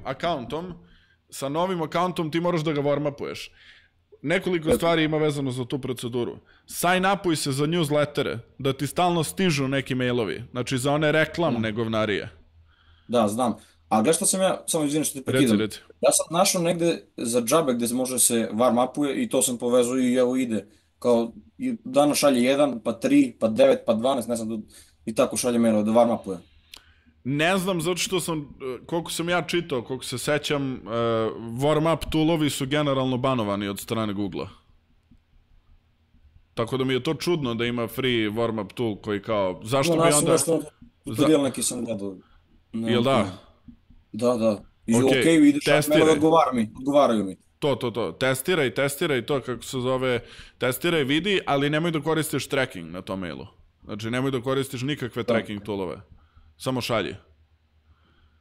[SPEAKER 1] accountom ti moraš da ga warmapuješ. Nekoliko stvari ima vezano za tu proceduru. Sign upuj se za newslettere, da ti stalno stižu neki mailovi. Znači za one reklamne govnarije.
[SPEAKER 4] Da, znam. A gledaj što sam ja, samo izvinim što ti prekidam.
[SPEAKER 1] Reci.
[SPEAKER 4] Ja sam našao negde za džabe gde može se warm upuje i to sam povezao i evo ide. Kao danas šalje 1, pa 3, pa 9, pa 12, ne znam, i tako šalje mailove da warm upuje.
[SPEAKER 1] Ne znam, zato što koliko sam ja čitao, koliko se sećam, warm-up toolovi su generalno banovani od strane Google-a. Tako da mi je to čudno da ima free warm-up tool koji kao, zašto bi onda...
[SPEAKER 4] Nešto tutorial neki sam gledao.
[SPEAKER 1] Jel da?
[SPEAKER 4] Da. I okej, vidiš, odgovaraju mi.
[SPEAKER 1] To. Testiraj to, kako se zove, testiraj, vidi, ali nemoj da koristiš tracking na tom mailu. Znači, nemoj da koristiš nikakve tracking toolove. Samo šalji.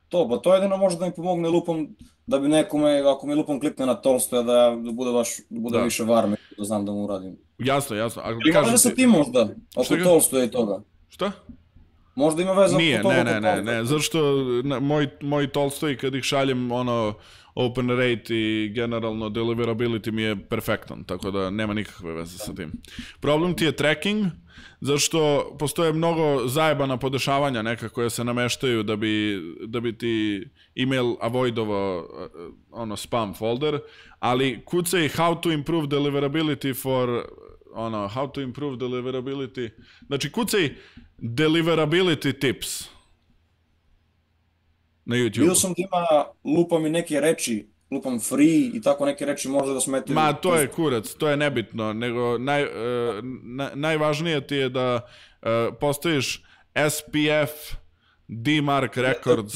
[SPEAKER 4] To jedino može da mi pomogne lupom, da bi nekome, ako mi lupom klikne na Tolstoja, da bude više varme, da znam da mu uradim.
[SPEAKER 1] Jasno.
[SPEAKER 4] Ili možda sa ti možda, oko Tolstoja i toga.
[SPEAKER 1] Šta?
[SPEAKER 4] Možda ima veze oko toga.
[SPEAKER 1] Ne, zato što moj Tolstoj kad ih šaljem, open rate i generalno deliverability mi je perfektan, tako da nema nikakve veze sa tim. Problem ti je tracking, zašto postoje mnogo zajebana podešavanja neka koja se nameštaju da bi ti email avoidovao spam folder, ali kucaj how to improve deliverability for how to improve deliverability. Znači, kucaj deliverability tips na YouTube.
[SPEAKER 4] Vidio sam da ima, lupam i neke reči, lupam free i tako neke reči može da smetaju.
[SPEAKER 1] Ma, to je kurac, to je nebitno, nego najvažnije ti je da postaviš SPF DMARC Records,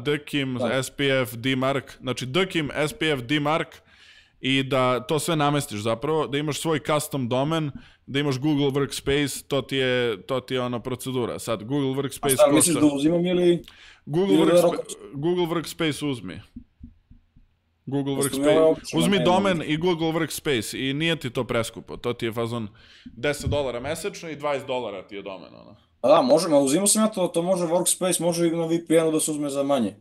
[SPEAKER 1] DKIM, SPF DMARC, znači DKIM, SPF DMARC, i da to sve namestiš zapravo, da imaš svoj custom domen, da imaš Google Workspace, to ti je ona procedura. Sad, Google Workspace košta...
[SPEAKER 4] A šta, misliš da uzimam ili...
[SPEAKER 1] Google Workspace uzmi. Google Workspace, uzmi domen i Google Workspace i nije ti to preskupo, to ti je fazon $10 mesečno i $20 ti je domen, ono.
[SPEAKER 4] A da, može, uzimao sam ja to može Workspace, može i na VPN-u da se uzme za manje.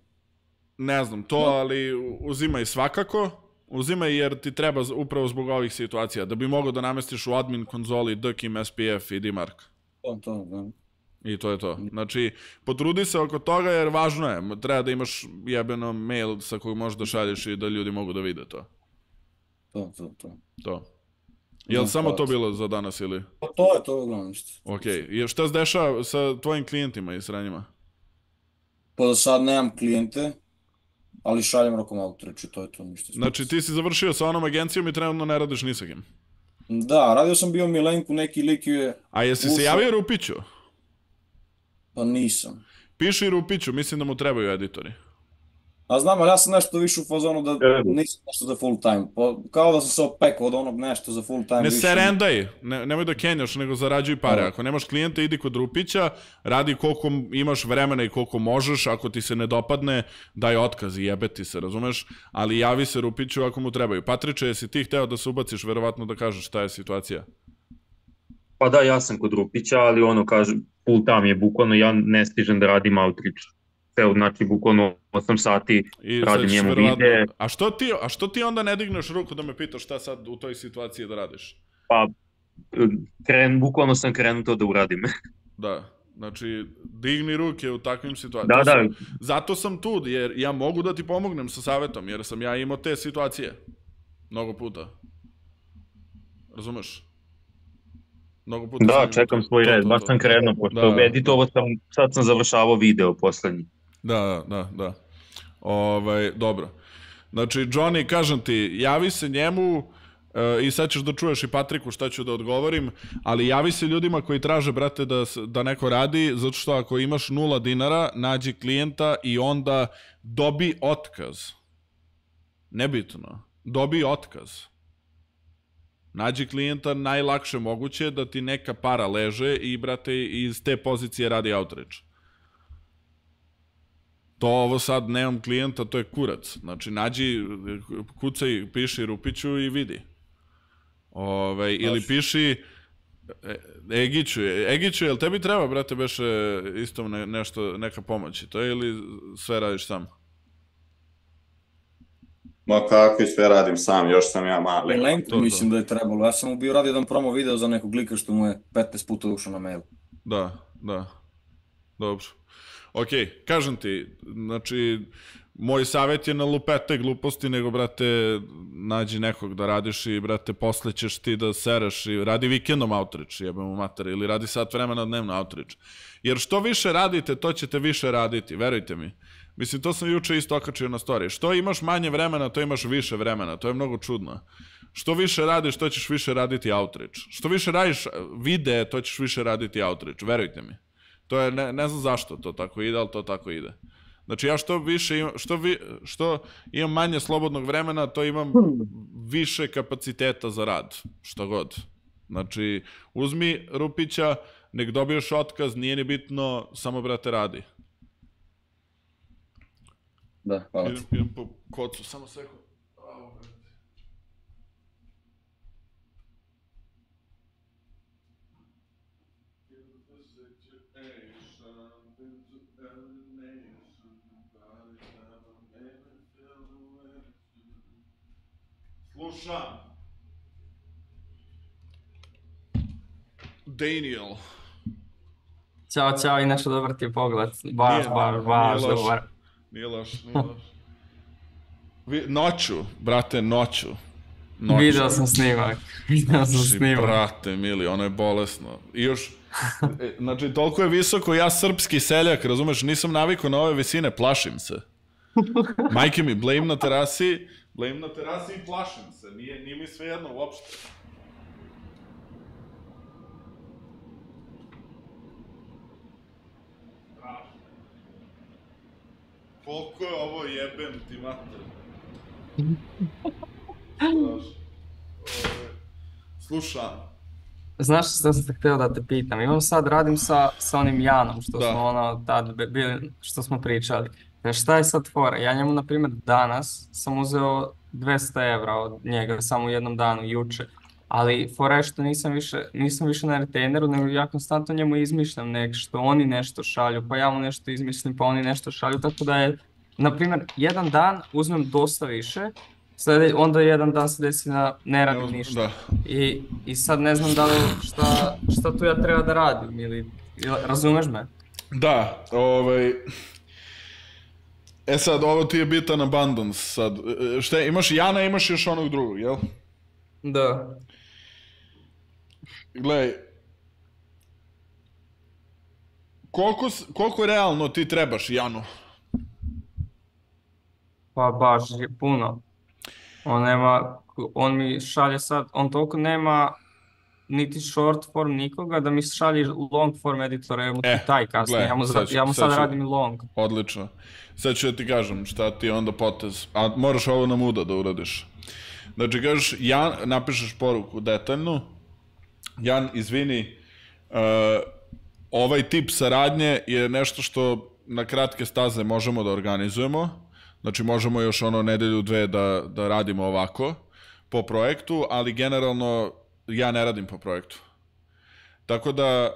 [SPEAKER 1] Ne znam to, ali uzimaj svakako, uzimaj jer ti treba upravo zbog ovih situacija, da bi mogao da namestiš u admin konzoli DKIM, SPF i DMARC.
[SPEAKER 4] Da.
[SPEAKER 1] I to je to. Znači, potrudi se oko toga jer važno je, treba da imaš jebeno mail sa kojeg možeš da šalješ i da ljudi mogu da vide to. To. Je li samo to bilo za danas ili?
[SPEAKER 4] To je uglavnom isto.
[SPEAKER 1] Okej, šta se dešava sa tvojim klijentima i sranjima?
[SPEAKER 4] Pa za sad nemam klijente, ali šaljem rokom outreach i to je to ništa.
[SPEAKER 1] Znači ti si završio sa onom agencijom i trenutno ne radiš ni sa kim?
[SPEAKER 4] Da, radio sam bio Milenku, neki lik je...
[SPEAKER 1] A jesi se javio Rupiću?
[SPEAKER 4] Pa nisam.
[SPEAKER 1] Piši Rupiću, mislim da mu trebaju editori.
[SPEAKER 4] A znam, ali ja sam nešto više u fazonu da nisam nešto za full time. Kao da sam se opekao od onog nešto za full time.
[SPEAKER 1] Ne serendaj, nemoj da kenjaš, nego zarađuj pare. Ako nemaš klijenta, idi kod Rupića, radi koliko imaš vremena i koliko možeš. Ako ti se ne dopadne, daj otkaz i jebe ti se, razumeš? Ali javi se Rupiću ako mu trebaju. Patriče, jesi ti hteo da se ubaciš, verovatno da kažeš šta je situacija?
[SPEAKER 2] Pa da, ja sam kod Rupića, ali ono kaže, full time je bukvalno, ja ne stižem da radim outreach. Znači, bukvalno 8 sati radim njemu videe.
[SPEAKER 1] A što ti onda ne digneš ruku da me pitaš šta sad u toj situaciji da radiš?
[SPEAKER 2] Pa, bukvalno sam krenuo to da uradim.
[SPEAKER 1] Da, znači, digni ruke u takvim situacijama.
[SPEAKER 2] Da.
[SPEAKER 1] Zato sam tu, jer ja mogu da ti pomognem sa savjetom, jer sam ja imao te situacije. Mnogo puta. Razumeš?
[SPEAKER 2] Da, čekam svoj red, baš sam krenuo, pošto editovo sam, sad sam završavao video poslednji.
[SPEAKER 1] Da. Dobro. Znači, Johnny, kažem ti, javi se njemu i sad ćeš da čuješ i Patriku šta ću da odgovorim, ali javi se ljudima koji traže, brate, da neko radi, zato što ako imaš $0, nađi klijenta i onda dobi otkaz. Nebitno. Dobi otkaz. Nađi klijenta najlakše moguće da ti neka para leže i, brate, iz te pozicije radi outreach. To ovo sad nemam klijenta, to je kurac. Znači, nađi, kucaj, piši Rupiću i vidi. Ili piši Egiću, jel tebi treba, brate, beše isto nešto, neka pomoć? To je ili sve radiš sam?
[SPEAKER 8] Ma kako i sve radim sam, još sam ja mali.
[SPEAKER 4] Lenku mislim da je trebalo. Ja sam mu bio radio jedan promo video za nekog lika što mu je 15 puta ušao na mail.
[SPEAKER 1] Da. Dobro. Okej, kažem ti, znači, moj savjet je na lupete gluposti, nego, brate, nađi nekog da radiš i, brate, posle ćeš ti da sereš i radi vikendom outreach, jebem u mater, ili radi sat vremena dnevno outreach. Jer što više radite, to ćete više raditi, verujte mi. Mislim, to sam juče isto okačio na story. Što imaš manje vremena, to imaš više vremena. To je mnogo čudno. Što više radiš, to ćeš više raditi outreach. Što više radiš videe, to ćeš više raditi outreach. Verujte mi. To je, ne znam zašto to tako ide, ali to tako ide. Znači, ja što imam manje slobodnog vremena, to imam više kapaciteta za rad. Što god. Znači, uzmi Rupića, nek dobiješ otkaz, nije ni bitno, samo, brate, radi.
[SPEAKER 4] Da, hvala ti.
[SPEAKER 1] Idem po kocu, samo sekund. Slušam. Daniel.
[SPEAKER 9] Ćao, i nešto dobar ti je pogled. Baš dobar.
[SPEAKER 1] Nije loš. Noću, brate, noću. noći.
[SPEAKER 9] Video sam snimak.
[SPEAKER 1] Brate mili, ono je bolesno. I još, znači, toliko je visoko, ja srpski seljak, razumeš, nisam navikao na ove visine, plašim se. Majke mi, blame na terasi i plašim se, nije mi sve jedno uopšte. Koliko je ovo jebem ti mater? Slušam.
[SPEAKER 9] Znaš što sam te htio da te pitam? Radim sa onim Janom, što smo ono tad bili, što smo pričali. Šta je sad fora? Ja njemu, na primjer, danas sam uzeo 200 evra od njega, samo u jednom danu, juče. Ali fora je što nisam više na retaineru, nego ja konstantno njemu izmišljam nešto, oni nešto šalju, pa ja mu nešto izmišljam, pa oni nešto šalju, tako da je, na primjer, jedan dan uzmem dosta više, onda jedan dan se desi da ne radim ništa. I sad ne znam da li šta tu ja treba da radim, ili razumeš me?
[SPEAKER 1] Da, sad ovo ti je bitan abundance sad. Šta imaš Jana, imaš još onog drugog, jel?
[SPEAKER 9] Da.
[SPEAKER 1] Gledaj, koliko realno ti trebaš Janu?
[SPEAKER 9] Pa baš je puno. On mi šalje sad, on toliko nema niti short form nikoga da mi šalje long form editore, evo ti taj kasnije, ja mu sad radim i long.
[SPEAKER 1] Odlično. Sad ću ja ti kažem šta ti je onda potez, a moraš ovo na muda da uradiš. Znači kažeš, Jan, napišeš poruku detaljnu, Jan, izvini, ovaj tip saradnje je nešto što na kratke staze možemo da organizujemo, znači možemo još nedelju, dve da radimo ovako po projektu, ali generalno ja ne radim po projektu. Tako da,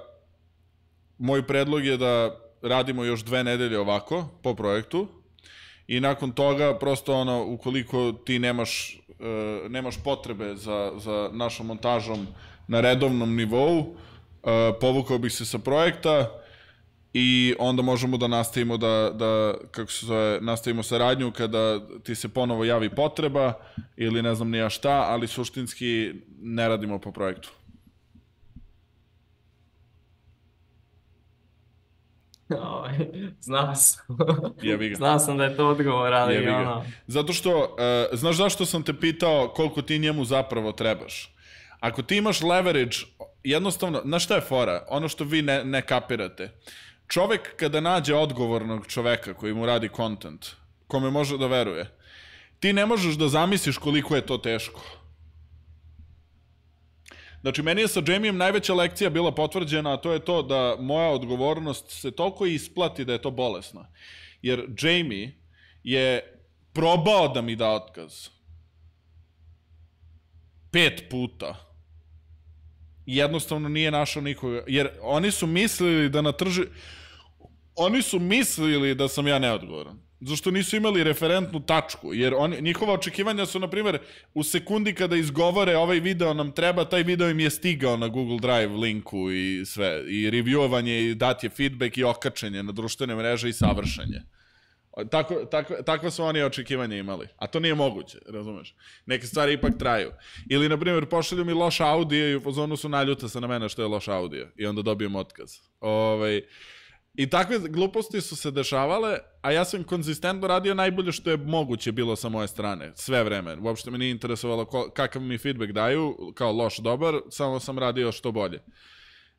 [SPEAKER 1] moj predlog je da radimo još 2 nedelje ovako po projektu i nakon toga prosto ukoliko ti nemaš potrebe za našom montažom na redovnom nivou, povukao bih se sa projekta i onda možemo da nastavimo nastavimo saradnju kada ti se ponovo javi potreba ili ne znam ni ja šta, ali suštinski ne radimo po projektu.
[SPEAKER 9] Znao sam da je to odgovor, ali
[SPEAKER 1] Zato što, znaš zašto sam te pitao koliko ti njemu zapravo trebaš? Ako ti imaš leverage, jednostavno, znaš šta je fora? Ono što vi ne kapirate. Čovek kada nađe odgovornog čoveka koji mu radi content, kome može da veruje, ti ne možeš da zamisliš koliko je to teško. Znači, meni je sa Jamiem najveća lekcija bila potvrđena, a to je to da moja odgovornost se toliko isplati da je to bolesno. Jer Jamie je probao da mi da otkaz. 5 puta. Jednostavno nije našao nikoga. Jer oni su mislili da na Oni su mislili da sam ja neodgovoran. Zašto nisu imali referentnu tačku. Jer njihova očekivanja su, na primjer, u sekundi kada izgovore ovaj video nam treba, taj video im je stigao na Google Drive linku i sve. I reviewovanje, i dat je feedback, i okačenje na društvene mreže i savršenje. Takva su oni očekivanja imali. A to nije moguće, razumeš? Neke stvari ipak traju. Ili, na primjer, pošalju mi loš audio i u fazonu su naljuta se na mene što je loš audio. I onda dobijem otkaz. I takve gluposti su se dešavale, a ja sam konzistentno radio najbolje što je moguće bilo sa moje strane. Sve vreme. Uopšte me nije interesovalo kakav mi feedback daju, kao loš, dobar, samo sam radio što bolje.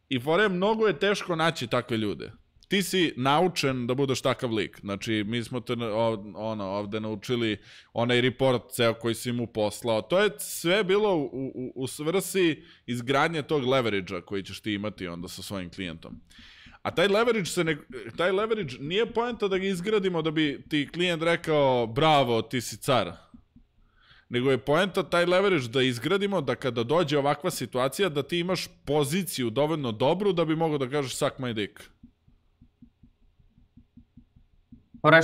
[SPEAKER 1] I fore, mnogo je teško naći takve ljude. Ti si naučen da budeš takav lik. Znači, mi smo te ovde naučili onaj report ceo koji si mu poslao. To je sve bilo u svrsi izgradnje tog leverage-a koji ćeš ti imati onda sa svojim klijentom. A taj leverage nije poenta da ga izgradimo da bi ti klijent rekao bravo, ti si car. Nego je poenta taj leverage da izgradimo da kada dođe ovakva situacija da ti imaš poziciju dovoljno dobru da bi mogao da kažeš suck my dick.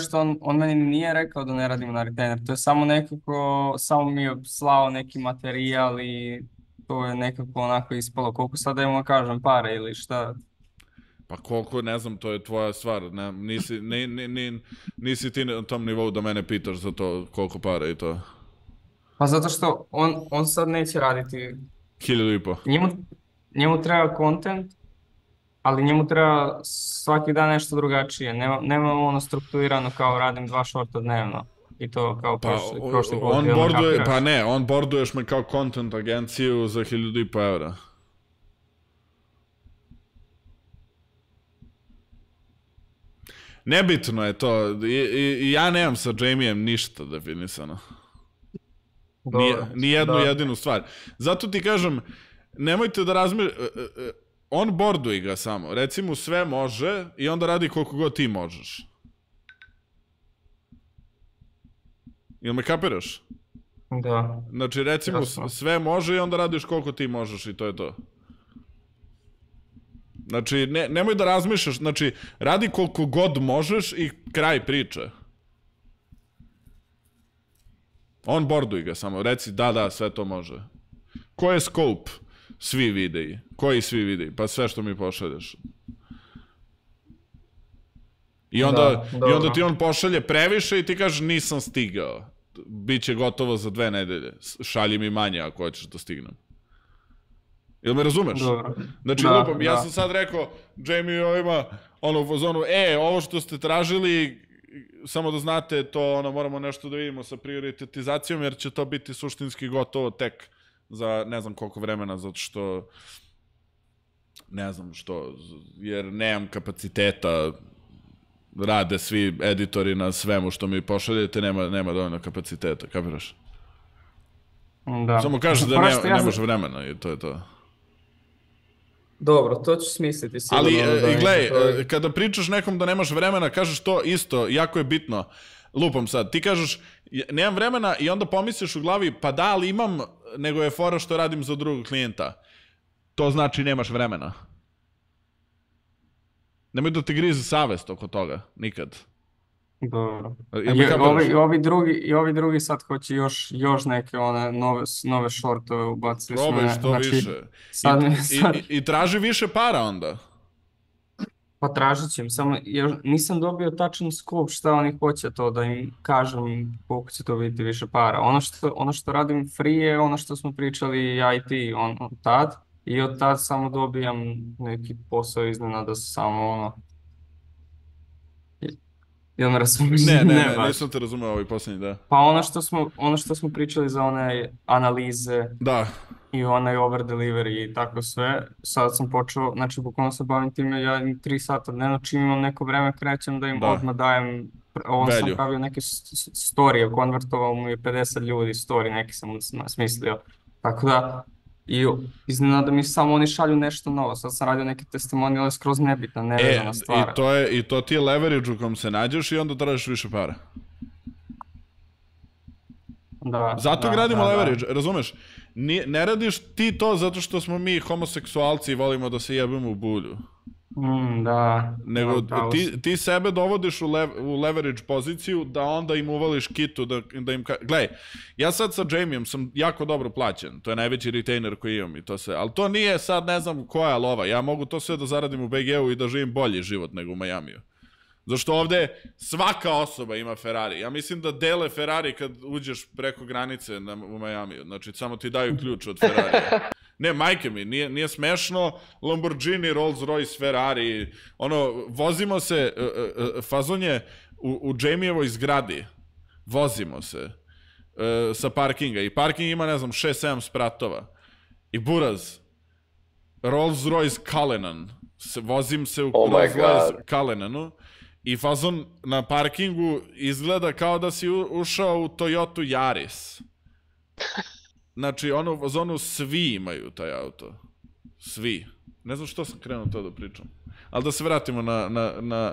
[SPEAKER 9] Što on meni nije rekao da ne radimo na retainer, to je samo nekako, samo mi je slao neki materijal i to je nekako onako ispalo. Koliko sad da mu kažem pare ili šta?
[SPEAKER 1] Pa koliko, ne znam, to je tvoja stvar. Nisi ti na tom nivou da mene pitaš za to koliko para i to.
[SPEAKER 9] Pa zato što on sad neće raditi,
[SPEAKER 1] 1500.
[SPEAKER 9] njemu treba content, ali njemu treba svaki dan nešto drugačije. Nema ono strukturirano kao radim 2 shorta dnevno. I to kao prošli put.
[SPEAKER 1] Pa ne, on borduješ me kao content agenciju za 1500 evra. Nebitno je to. Ja nemam sa Jamiem ništa definisano. Ni jednu jedinu stvar. Zato ti kažem, nemojte da on borduje ga samo. Recimo sve može i onda radi koliko god ti možeš. Jel me kapiraš?
[SPEAKER 9] Da.
[SPEAKER 1] Znači recimo sve može i onda radiš koliko ti možeš i to je to. Znači nemoj da razmišljaš, znači radi koliko god možeš i kraj priče. On borduj ga samo, reci da, sve to može. Ko je scope? Svi videi. Koji svi videi? Pa sve što mi pošalješ. I onda ti on pošalje previše i ti kažeš nisam stigao. Biće gotovo za 2 nedelje. Šalji mi manje ako hoćeš da stignem. Jel me razumeš? Znači lupam, ja sam sad rekao Jamie ovima, ono u fazonu, ovo što ste tražili, samo da znate to, moramo nešto da vidimo sa prioritetizacijom, jer će to biti suštinski gotovo tek za ne znam koliko vremena, zato što ne znam što, jer nemam kapaciteta, rade svi editori na svemu što mi pošaljete, nema dovoljno kapaciteta, kapiraš?
[SPEAKER 9] Da.
[SPEAKER 1] Samo kažeš da nemaš vremena i to je to.
[SPEAKER 9] Dobro, to ću smisliti.
[SPEAKER 1] Ali, gledaj, kada pričaš nekom da nemaš vremena, kažeš to isto, jako je bitno. Lupam sad, ti kažeš, nemam vremena i onda pomisliš u glavi, pa da, ali imam, nego je fora što radim za drugog klijenta. To znači nemaš vremena. Nemoj da te grize savest oko toga, nikad.
[SPEAKER 9] Dobro. I ovi drugi sad hoće još neke nove shortove ubaciti.
[SPEAKER 1] Probaj što više. I traži više para onda.
[SPEAKER 9] Pa tražit ćem, samo nisam dobio tačan scope šta oni hoće to da im kažem koliko će to biti više para. Ono što radim free je ono što smo pričali IT tad i od tad samo dobijam neki posao iznenada samo Jel me razumiješ?
[SPEAKER 1] Ne, nisam te razumeo ovaj posljednji, da.
[SPEAKER 9] Pa ono što smo pričali za one analize i onaj over delivery i tako sve, sad sam počeo, znači bukvalno se bavim time, ja 3 sata dnevno, čim imam neko vreme krećem da im odmah dajem, sam pravio neke storije, konvertovao mu je 50 ljudi, story neki sam smislio, tako da, i iznenada mi samo oni šalju nešto novo, sad sam radio neke testimoniale skroz nebitna, nevezana stvar.
[SPEAKER 1] I to ti je leverage u kom se nađeš i onda tražiš više para. Zato gradimo leverage, razumeš? Ne radiš ti to zato što smo mi homoseksualci i volimo da se jebimo u bulju. Nego ti sebe dovodiš u leverage poziciju da onda im uvališ kitu, da im... Gledaj, ja sad sa Jamiem sam jako dobro plaćen, to je najveći retainer koji imam i to sve, ali to nije sad ne znam koja lova, ja mogu to sve da zaradim u BG-u i da živim bolji život nego u Majamiju. Zašto ovde svaka osoba ima Ferrari. Ja mislim da dele Ferrari kad uđeš preko granice u Majamiju. Znači, samo ti daju ključ od Ferrarija. Ne, majke mi, nije smešno. Lamborghini, Rolls-Royce, Ferrari. Vozimo se, fazon je u Jamie-evoj zgradi. Vozimo se sa parkinga. I parking ima, ne znam, 6-7 spratova. I buraz, Rolls-Royce Cullinan. Vozim se u Rolls-Royce Cullinanu. I fazon na parkingu izgleda kao da si ušao u Toyota Yaris. Znači, u fazonu svi imaju taj auto. Svi. Ne znam što sam krenuo to da pričam. Ali da se vratimo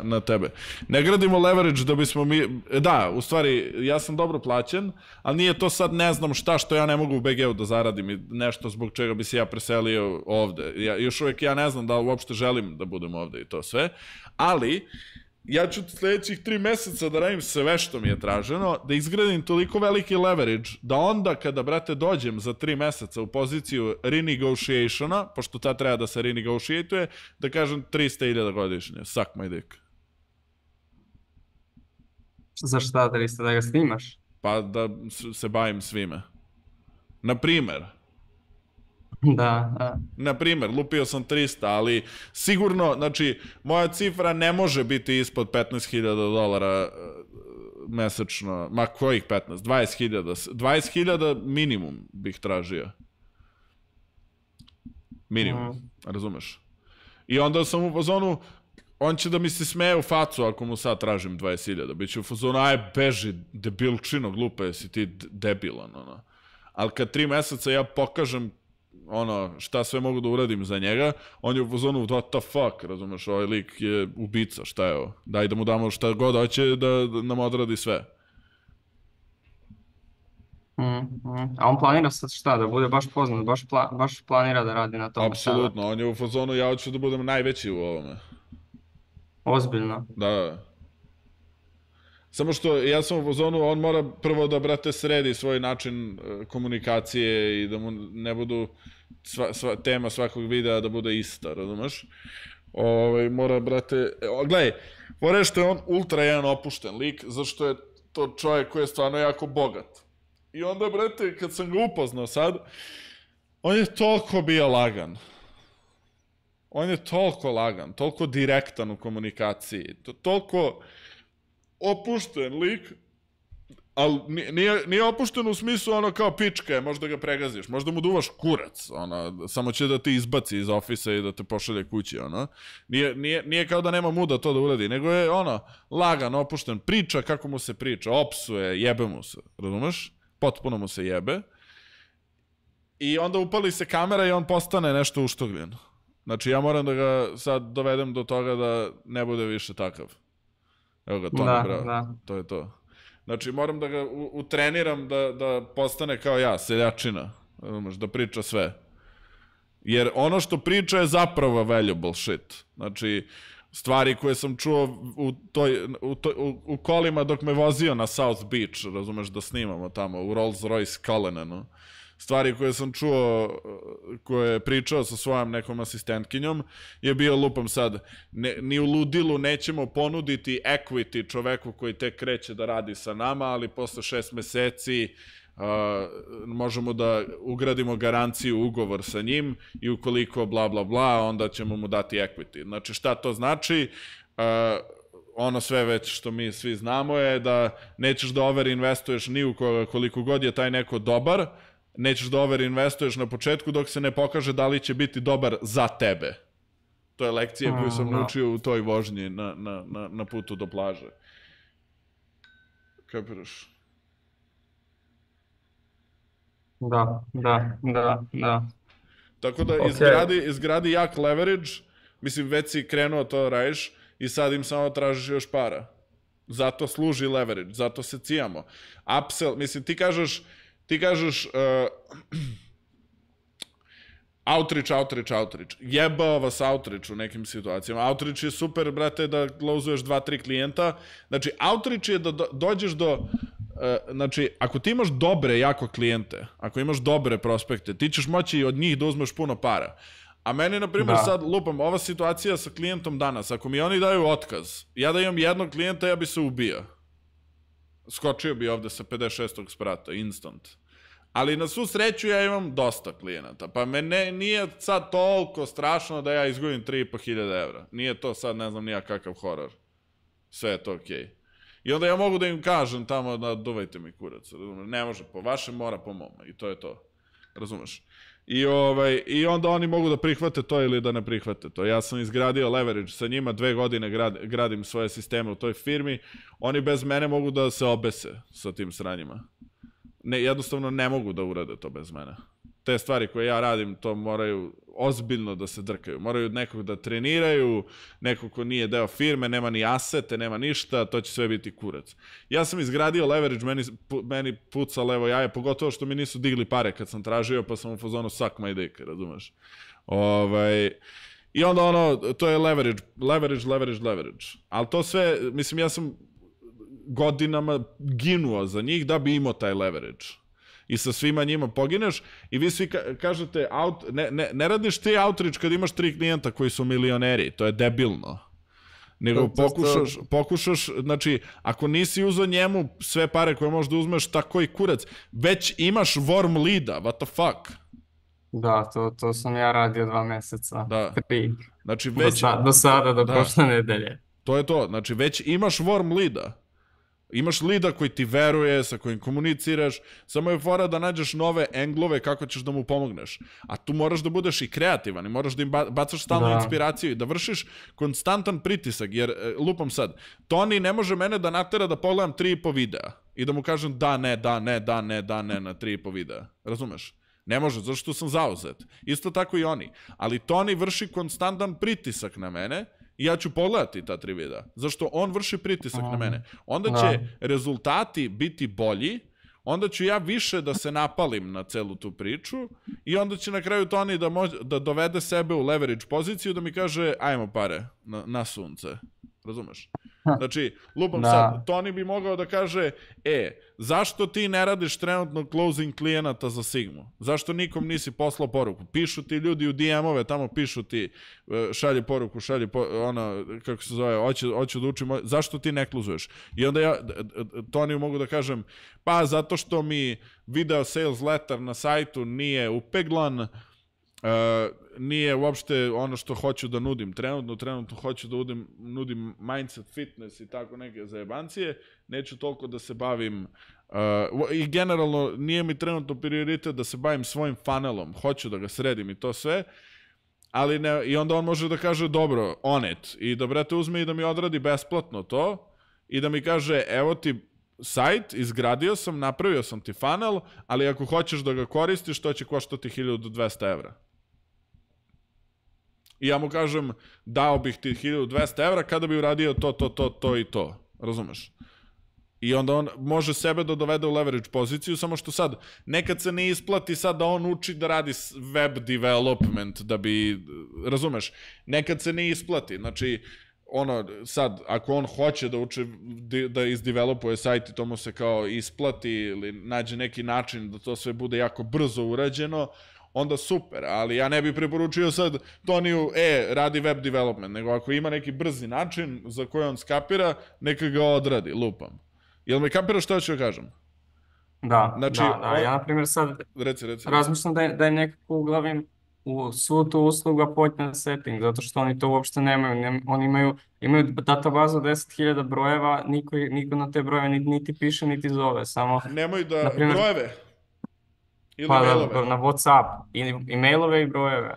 [SPEAKER 1] na tebe. Ne gradimo leverage da bismo mi... Da, u stvari, ja sam dobro plaćen, ali nije to sad ne znam što ja ne mogu u BG-u da zaradim i nešto zbog čega bi se ja preselio ovde. Još uvijek ja ne znam da uopšte želim da budem ovde i to sve. Ali... Ja ću sljedećih 3 meseca da radim sve što mi je traženo, da izgradim toliko veliki leverage, da onda kada, brate, dođem za 3 meseca u poziciju renegotiationa, pošto ta treba da se renegotiatuje, da kažem 300.000 godišnje, suck my dick.
[SPEAKER 9] Za šta 300, da ga snimaš?
[SPEAKER 1] Pa da se bavim svime. Naprimer.
[SPEAKER 9] Da.
[SPEAKER 1] Naprimer, lupio sam 300, ali sigurno, znači, moja cifra ne može biti ispod $15,000 mesečno, ma kojih 15, 20.000, 20.000 minimum bih tražio. Minimum, razumeš? I onda sam u fazonu, on će da mi se smeje u facu ako mu sad tražim 20.000, bit će u fazonu, aj beži, debilčino, glupa jesi ti debilan, ono. Ali kad 3 meseca ja pokažem šta sve mogu da uradim za njega, on je u fazonu, what the fuck, razumeš, ovaj lik je ubica, šta je ovo? Daj da mu damo šta god hoće da nam odradi sve.
[SPEAKER 9] A on planira sad šta, da bude baš poznat, baš planira da radi na tome sada?
[SPEAKER 1] Apsolutno, on je u fazonu, ja hoću da budem najveći u ovome.
[SPEAKER 9] Ozbiljno?
[SPEAKER 1] Da. Samo što ja sam u fazonu, on mora prvo da, brate, sredi svoj način komunikacije i da mu ne budu tema svakog videa da bude ista, razumeš? Mora, brate, gledaj, mora što je on ultra jedan opušten lik, zašto je to čovjek koji je stvarno jako bogat. I onda, brate, kad sam ga upoznao sad, on je toliko bio lagan. On je toliko lagan, toliko direktan u komunikaciji, toliko opušten lik, ali nije opušten u smislu ono kao pička, možda ga pregaziš, možda mu duvaš kurac, samo će da ti izbaci iz ofisa i da te pošalje kući, Nije kao da nema muda to da uradi, nego je lagan, opušten, priča kako mu se priča, opsuje, jebe mu se, razumeš? Potpuno mu se jebe. I onda upali se kamera i on postane nešto uštogljen. Znači ja moram da ga sad dovedem do toga da ne bude više takav. Evo ga, to nabrao. To je to. Znači moram da ga utreniram da postane kao ja, seljačina. Da priča sve. Jer ono što priča je zapravo valuable shit. Znači, stvari koje sam čuo u kolima dok me vozio na South Beach, razumeš, da snimamo tamo, u Rolls Royce Cullinanu. Stvari koje sam čuo, koje je pričao sa svojom nekom asistentkinjom, je bio lupam sad, ni u ludilu nećemo ponuditi equity čoveku koji tek kreće da radi sa nama, ali posle 6 meseci možemo da ugradimo garanciju, ugovor sa njim i ukoliko bla bla bla, onda ćemo mu dati equity. Znači šta to znači? Ono sve već što mi svi znamo je da nećeš da overinvestuješ ni u koga, koliko god je taj neko dobar, nećeš da overinvestuješ na početku dok se ne pokaže da li će biti dobar za tebe. To je lekcija koju sam naučio u toj vožnji na putu do plaže. Kapiraš?
[SPEAKER 9] Da.
[SPEAKER 1] Tako da izgradi jak leverage, mislim već si krenuo to radiš i sad im samo tražiš još para. Zato služi leverage, zato se cijamo. Upsell, mislim ti kažeš outreach. Jebao vas outreach u nekim situacijama. Outreach je super, brate, da closuješ 2-3 klijenta. Znači, outreach je da dođeš do... Znači, ako ti imaš dobre jako klijente, ako imaš dobre prospekte, ti ćeš moći od njih da uzmeš puno para. A meni, na primjer, sad lupam, ova situacija sa klijentom danas, ako mi oni daju otkaz, ja da imam jednog klijenta, ja bi se ubio. Skočio bi ovde sa 56. sprata, instant. Ali na svu sreću ja imam dosta klijenata, pa mene nije sad toliko strašno da ja izgubim 3.500 evra. Nije to sad, ne znam, nija kakav horor. Sve je to okej. I onda ja mogu da im kažem tamo da duvajte mi kurac. Ne može po vašem, mora po mom. I to je to. Razumeš? I onda oni mogu da prihvate to ili da ne prihvate to. Ja sam izgradio leverage sa njima, 2 godine gradim svoje sisteme u toj firmi. Oni bez mene mogu da se obese sa tim sranjima. Jednostavno ne mogu da urade to bez mene. Te stvari koje ja radim, to moraju ozbiljno da se drkaju. Moraju nekog da treniraju, nekog ko nije deo firme, nema ni asete, nema ništa, to će sve biti kurac. Ja sam izgradio leverage, meni puca levo jaje, pogotovo što mi nisu digli pare kad sam tražio, pa sam u fazonu suck my dick, razumeš? I onda to je leverage. Ali to sve, mislim, ja sam godinama ginuo za njih da bi imao taj leverage. I sa svima njima pogineš i vi svi kažete, ne radiš ti outreach kad imaš 3 klijenta koji su milioneri, to je debilno. Nego pokušaš, znači, ako nisi uzeo njemu sve pare koje možeš da uzmeš, tako i kurac. Već imaš warm leada, what the fuck?
[SPEAKER 9] Da, to sam ja radio 2 meseca.
[SPEAKER 1] Da.
[SPEAKER 9] 3.
[SPEAKER 1] Znači, već...
[SPEAKER 9] Do sada, do prošle nedelje.
[SPEAKER 1] To je to, znači već imaš warm leada. Imaš lida koji ti veruje, sa kojim komuniciraš, samo je fora da nađeš nove englove kako ćeš da mu pomogneš. A tu moraš da budeš i kreativan i moraš da im bacaš stalnu inspiraciju i da vršiš konstantan pritisak, jer lupam sad, Toni ne može mene da natera da pogledam 3,5 videa i da mu kažem da, ne na 3,5 videa. Razumeš? Ne može, zato što sam zauzet. Isto tako i oni. Ali Toni vrši konstantan pritisak na mene i ja ću pogledati ta 3 videa. Zašto on vrši pritisak na mene. Onda će rezultati biti bolji, onda ću ja više da se napalim na celu tu priču i onda će na kraju Toni da dovede sebe u leverage poziciju da mi kaže ajmo pare na sunce. Razumeš? Znači, lupam sad, Toni bi mogao da kaže zašto ti ne radiš trenutno closing klijenata za Sigmu? Zašto nikom nisi poslao poruku? Pišu ti ljudi u DM-ove, tamo pišu ti šalje poruku, ono, kako se zove, hoću da učim, zašto ti ne kluzuješ? I onda ja Toniju mogu da kažem, pa zato što mi video sales letter na sajtu nije upeglan, nije uopšte ono što hoću da nudim trenutno hoću da nudim mindset, fitness i tako neke zajebancije, neću toliko da se bavim i generalno nije mi trenutno prioritet da se bavim svojim funnelom, hoću da ga sredim i to sve, ali ne, i onda on može da kaže dobro, on it, i da brate uzme i da mi odradi besplatno to i da mi kaže evo ti sajt, izgradio sam, napravio sam ti funnel, ali ako hoćeš da ga koristiš, to će koštati 1200 evra. I ja mu kažem, dao bih ti 1200 evra kada bi uradio to i to. Razumeš? I onda on može sebe da dovede u leverage poziciju, samo što sad, nekad se ne isplati sad da on uči da radi web development, da bi, razumeš, nekad se ne isplati, znači, ono, sad, ako on hoće da uči, da izdevelopuje sajt i to mu se kao isplati ili nađe neki način da to sve bude jako brzo urađeno, onda super, ali ja ne bih preporučio sad Toniju, radi web development, nego ako ima neki brzi način za koji on skapira, neka ga odradi, lupam. Jel me kapiraš što ću da kažem?
[SPEAKER 9] Da, ja na primjer sad razmišljam da je nekako uglavim u svu tu uslugu appointment setting, zato što oni to uopšte nemaju, oni imaju databazu 10.000 brojeva, niko na te brojeve niti piše, niti zove, samo...
[SPEAKER 1] Nemaju da brojeve? Ili
[SPEAKER 9] pa
[SPEAKER 1] mailove?
[SPEAKER 9] Na WhatsApp, i mailove i brojeve.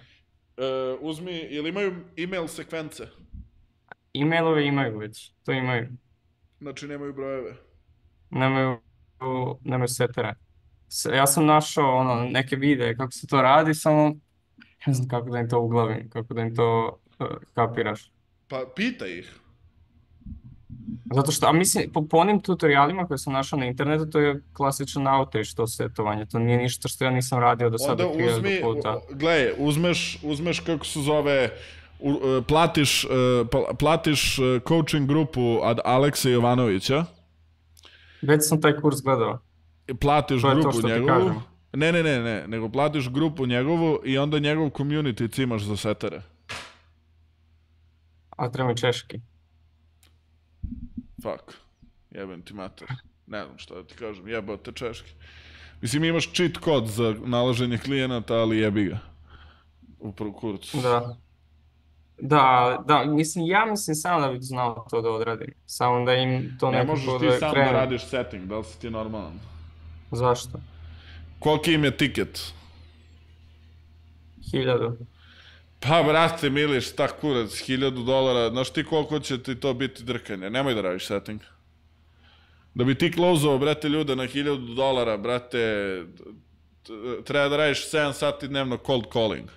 [SPEAKER 1] Uzmi, ili imaju email sekvence?
[SPEAKER 9] E-mailove imaju već, to imaju.
[SPEAKER 1] Znači nemaju brojeve?
[SPEAKER 9] Nemaju setere. Ja sam našao neke videe kako se to radi, samo ne znam kako da im to uglavim, kako da im to kapiraš.
[SPEAKER 1] Pa pitaj ih.
[SPEAKER 9] Zato što, a mislim, po onim tutorijalima koje sam našao na internetu, to je klasičan outreach, to setovanje, to nije ništa što ja nisam radio do sada 1000 puta.
[SPEAKER 1] Onda gledaj, uzmeš kako se zove, platiš coaching grupu od Aleksa Jovanovića.
[SPEAKER 9] Već sam taj kurs gledao.
[SPEAKER 1] Platiš grupu njegovu. Ne, nego platiš grupu njegovu i onda njegov community cimaš za setere.
[SPEAKER 9] A treba mi češki.
[SPEAKER 1] Fuck. Jebem ti mater. Ne znam šta da ti kažem. Jebao te češki. Mislim, imaš cheat kod za nalaženje klijenata, ali jebi ga. Upravo kurcu.
[SPEAKER 9] Da, mislim, ja mislim samo da bih znao to da odradim. Samo da im to nekako da krenu.
[SPEAKER 1] Ne možeš ti sam da radiš setting, da li si ti normalan?
[SPEAKER 9] Zašto?
[SPEAKER 1] Koliki im je tiket?
[SPEAKER 9] 1000.
[SPEAKER 1] Pa, brate, mili, šta kurac, $1000, znaš ti koliko će ti to biti drkanje? Nemoj da radiš setting. Da bi ti close-ovo, brate, ljude na $1000, brate, treba da radiš 7 sati dnevno cold calling.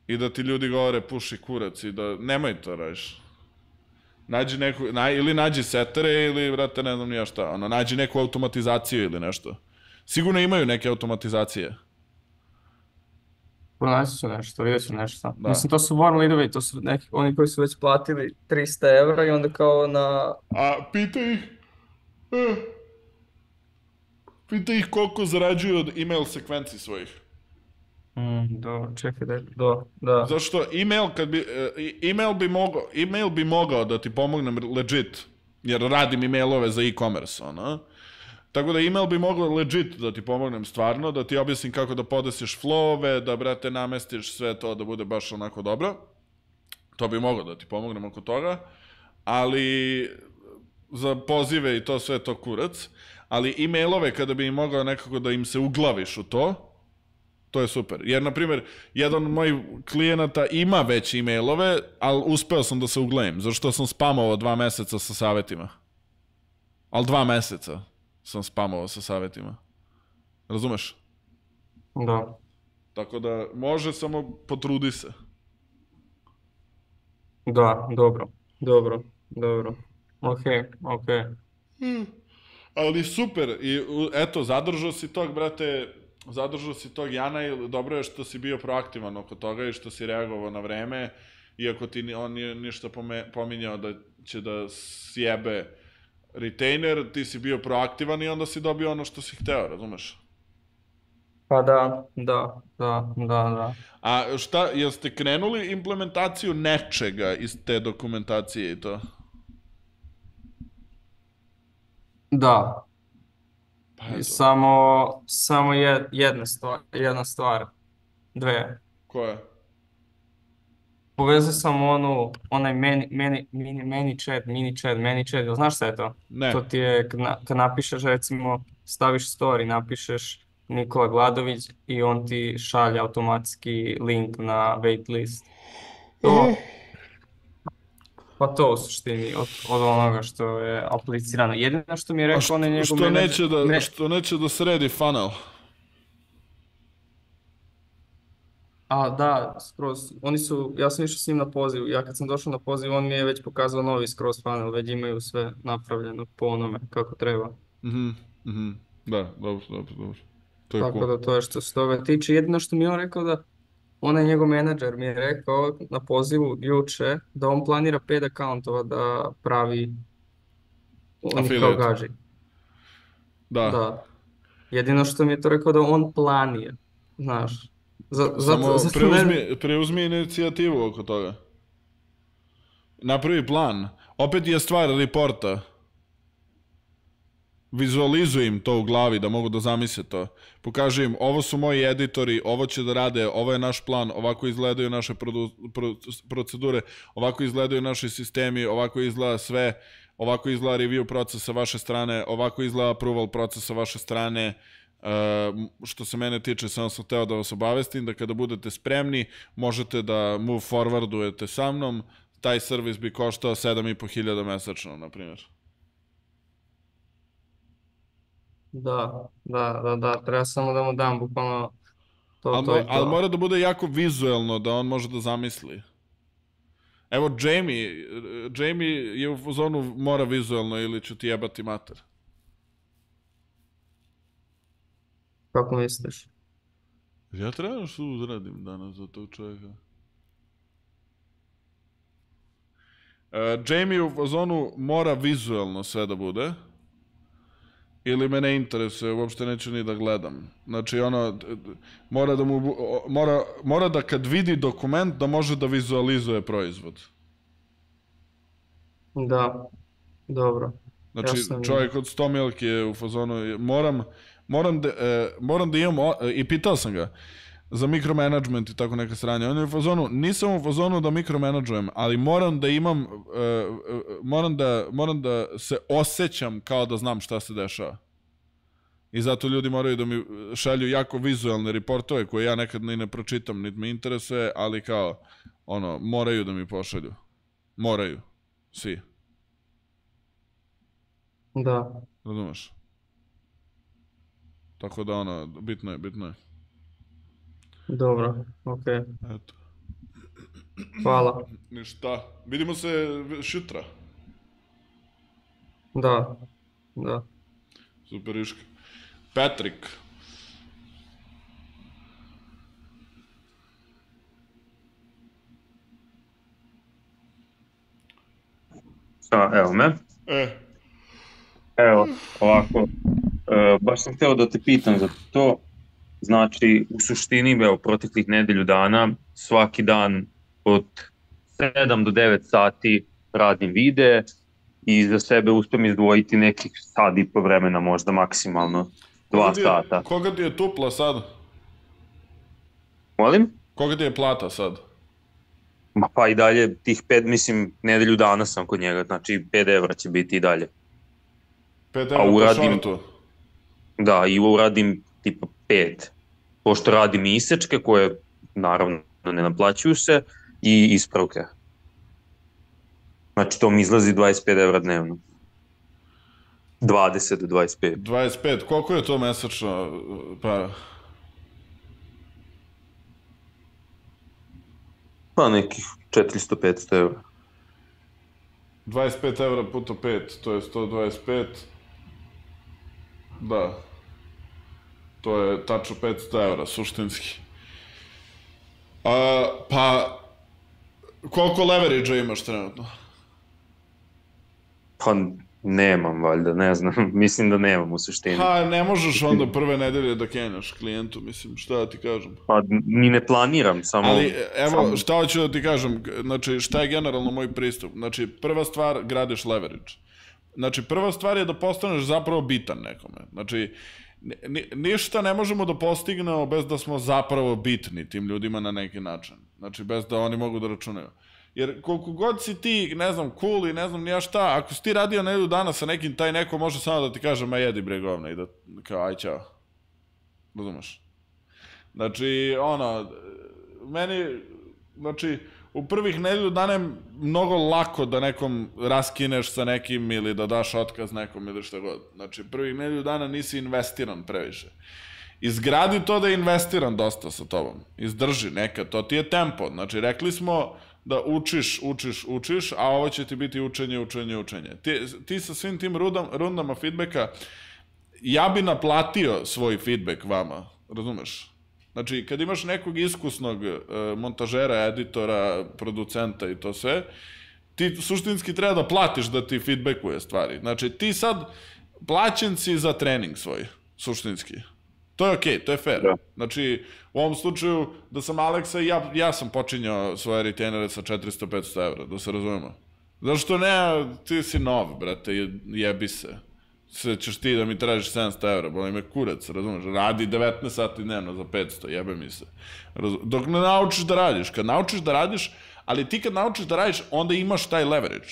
[SPEAKER 1] I da ti ljudi govore puši kurac i da nemoj to radiš. Nađi neku, ili nađi setere ili, brate, ne znam nija šta, nađi neku automatizaciju ili nešto. Sigurno imaju neke automatizacije.
[SPEAKER 9] Pronaći su nešto, vidjet ću nešto. Mislim, to su warm leadovi, to su neki, oni koji su već platili 300 evra i onda kao na...
[SPEAKER 1] A pitaj ih koliko zarađuju od email sekvenci svojih.
[SPEAKER 9] Čekaj, da.
[SPEAKER 1] Zašto email bi mogao da ti pomognem legit, jer radim emailove za e-commerce, ono. Tako da email bi mogao legit da ti pomognem stvarno, da ti objasnim kako da podesiš flowove, da, brate, namestiš sve to da bude baš onako dobro. To bi mogao da ti pomognem oko toga, ali za pozive i to sve to kurac. Ali e-mailove, kada bi im mogao nekako da im se uglaviš u to je super. Jer, na primjer, jedan od mojih klijenata ima već e-mailove, ali uspeo sam da se uglavim, zato što sam spamovao 2 meseca sa savjetima. Ali 2 meseca sam spamovao sa savjetima. Razumeš?
[SPEAKER 9] Da.
[SPEAKER 1] Tako da, može, samo potrudi se.
[SPEAKER 9] Da, dobro. Okej.
[SPEAKER 1] Ali super, i eto, zadržao si tog, brate, Jana, i dobro je što si bio proaktivan oko toga i što si reagovao na vreme, iako on nije ništa pominjao da će da sjebe retainer, ti si bio proaktivan i onda si dobio ono što si hteo, razumeš?
[SPEAKER 9] Pa da.
[SPEAKER 1] A šta, jeste krenuli implementaciju nečega iz te dokumentacije i to?
[SPEAKER 9] Da. Samo jedna stvar. 2.
[SPEAKER 1] Koja?
[SPEAKER 9] Povezao sam onaj mini chat, znaš šta je to?
[SPEAKER 1] Ne.
[SPEAKER 9] To ti je, kad napišeš, recimo, staviš story, napišeš Nikola Gladović i on ti šalje automatski link na waitlist. Pa to u suštini od onoga što je aplicirano. Jedino što mi je rekao on je njegov menadžer...
[SPEAKER 1] Što neće da sredi funnel?
[SPEAKER 9] Da, skroz. Ja sam išao s njim na poziv. Ja kad sam došao na poziv, on mi je već pokazao novi skroz funnel. Već imaju sve napravljeno po onome kako treba.
[SPEAKER 1] Da, dobro. To je
[SPEAKER 9] tako
[SPEAKER 1] cool.
[SPEAKER 9] Da to je što se toga tiče. Jedino što mi je on rekao da onaj njegov menadžer mi je rekao na pozivu juče da on planira 5 akauntova da pravi onih kao gaži. Da. Jedino što mi je to rekao da on planira, znaš.
[SPEAKER 1] Samo preuzmi inicijativu oko toga. Napravi plan. Opet je stvar reporta. Vizualizujem to u glavi da mogu da zamisle to. Pokaži im, ovo su moji editori, ovo će da rade, ovo je naš plan, ovako izgledaju naše procedure, ovako izgledaju naši sistemi, ovako izgleda sve, ovako izgleda review proces sa vaše strane, ovako izgleda approval proces sa vaše strane. Što se mene tiče, samo sam hteo da vas obavestim da kada budete spremni, možete da move forwardujete sa mnom, taj servis bi koštao 7.500 mesečno, na primjer.
[SPEAKER 9] Da, treba samo da mu dam bukvalno to.
[SPEAKER 1] Ali mora da bude jako vizuelno da on može da zamisli. Evo, Jamie je u fazonu mora vizuelno ili ću ti jebati mater.
[SPEAKER 9] Kako misliš?
[SPEAKER 1] Ja trebam što uzradim danas za tog čovjeka. Jamie u fazonu mora vizuelno sve da bude. Ili me ne interesuje, uopšte neću ni da gledam. Znači, mora da kad vidi dokument da može da vizualizuje proizvod.
[SPEAKER 9] Da, dobro.
[SPEAKER 1] Znači, čovjek od 100 milki je u fazonu, moram da imam, i pitao sam ga za mikromanagement i tako neka sranja. On je u fazonu, nisam u fazonu da mikromanadžujem, ali moram da imam, moram da se osjećam kao da znam šta se dešava. I zato ljudi moraju da mi šalju jako vizualne reportove koje ja nekad ni ne pročitam, niti me interesuje, ali kao, moraju da mi pošalju. Moraju. Svi.
[SPEAKER 9] Da.
[SPEAKER 1] Razumeš? Tako da, bitno je.
[SPEAKER 9] Dobro, okej.
[SPEAKER 1] Eto.
[SPEAKER 9] Hvala.
[SPEAKER 1] Ništa. Vidimo se šutra.
[SPEAKER 9] Da.
[SPEAKER 1] Super, Iška. Patrick.
[SPEAKER 2] Evo me. Evo, ovako. Baš sam hteo da te pitam za to. Znači, u suštini, evo, proteklih nedelju dana, svaki dan od 7 do 9 sati radim videe i za sebe uspijem izdvojiti nekih sat i po vremena, možda maksimalno 2 sata.
[SPEAKER 1] Koga ti je tupla sad?
[SPEAKER 2] Molim?
[SPEAKER 1] Koga ti je plata sad?
[SPEAKER 2] Ma pa i dalje tih 5, mislim, nedelju dana sam kod njega, znači 5 evra će biti i dalje.
[SPEAKER 1] 5 evra po šortu?
[SPEAKER 2] Da, i uradim tipa 5. Pošto radim i isečke koje, naravno, ne naplaćuju se, i ispravke. Znači to mi izlazi 25 evra dnevno. 20 do 25.
[SPEAKER 1] 25, koliko je to mesečno para?
[SPEAKER 2] Pa nekih 400-500 evra.
[SPEAKER 1] 25 evra puta 5, to je 125. Da. To je tačno 500 evra, suštinski. Pa, koliko leverage-a imaš trenutno?
[SPEAKER 2] Pa nemam, valjda, ne znam, mislim da nemam u suštini.
[SPEAKER 1] Ha, ne možeš onda prve nedelje da kenjaš klijentu, mislim, šta da ti kažem?
[SPEAKER 2] Pa ni ne planiram, samo...
[SPEAKER 1] Ali, evo, šta hoću da ti kažem, znači, šta je generalno moj pristup? Znači, prva stvar, gradiš leverage. Znači, prva stvar je da postaneš zapravo bitan nekome. Znači, ništa ne možemo da postignemo bez da smo zapravo bitni tim ljudima na neki način. Znači, bez da oni mogu da računaju. Jer koliko god si ti, ne znam, cool i ne znam nija šta, ako si ti radio nedelju dana sa nekim, taj neko može samo da ti kaže, ma jedi bre govna i da, kao, aj ćao. Razumeš? Znači, meni, znači, u prvih nedelju dana je mnogo lako da nekom raskineš sa nekim ili da daš otkaz nekom ili šta god. Znači, prvih nedelju dana nisi investiran previše. Izgradi to da je investiran dosta sa tobom. Izdrži nekad, to ti je tempo. Znači, rekli smo da učiš, a ovo će ti biti učenje. Ti sa svim tim rundama feedbacka, ja bi naplatio svoj feedback vama, razumeš? Znači, kad imaš nekog iskusnog montažera, editora, producenta i to sve, ti suštinski treba da platiš da ti feedbackuje stvari. Znači, ti sad plaćen si za trening svoj, suštinski. To je okej, to je fair. Znači, u ovom slučaju, da sam Aleksa, ja sam počinjao svoje retainere sa 400-500 evra, da se razumemo. Zašto ne, ti si nov, brate, jebi se. Sve ćeš ti da mi tražiš 700 evra, boli me kurac, razumeš, radi 19 sati dnevno za 500, jebe mi se. Dok ne naučiš da radiš, kad naučiš da radiš, ali ti kad naučiš da radiš, onda imaš taj leverage.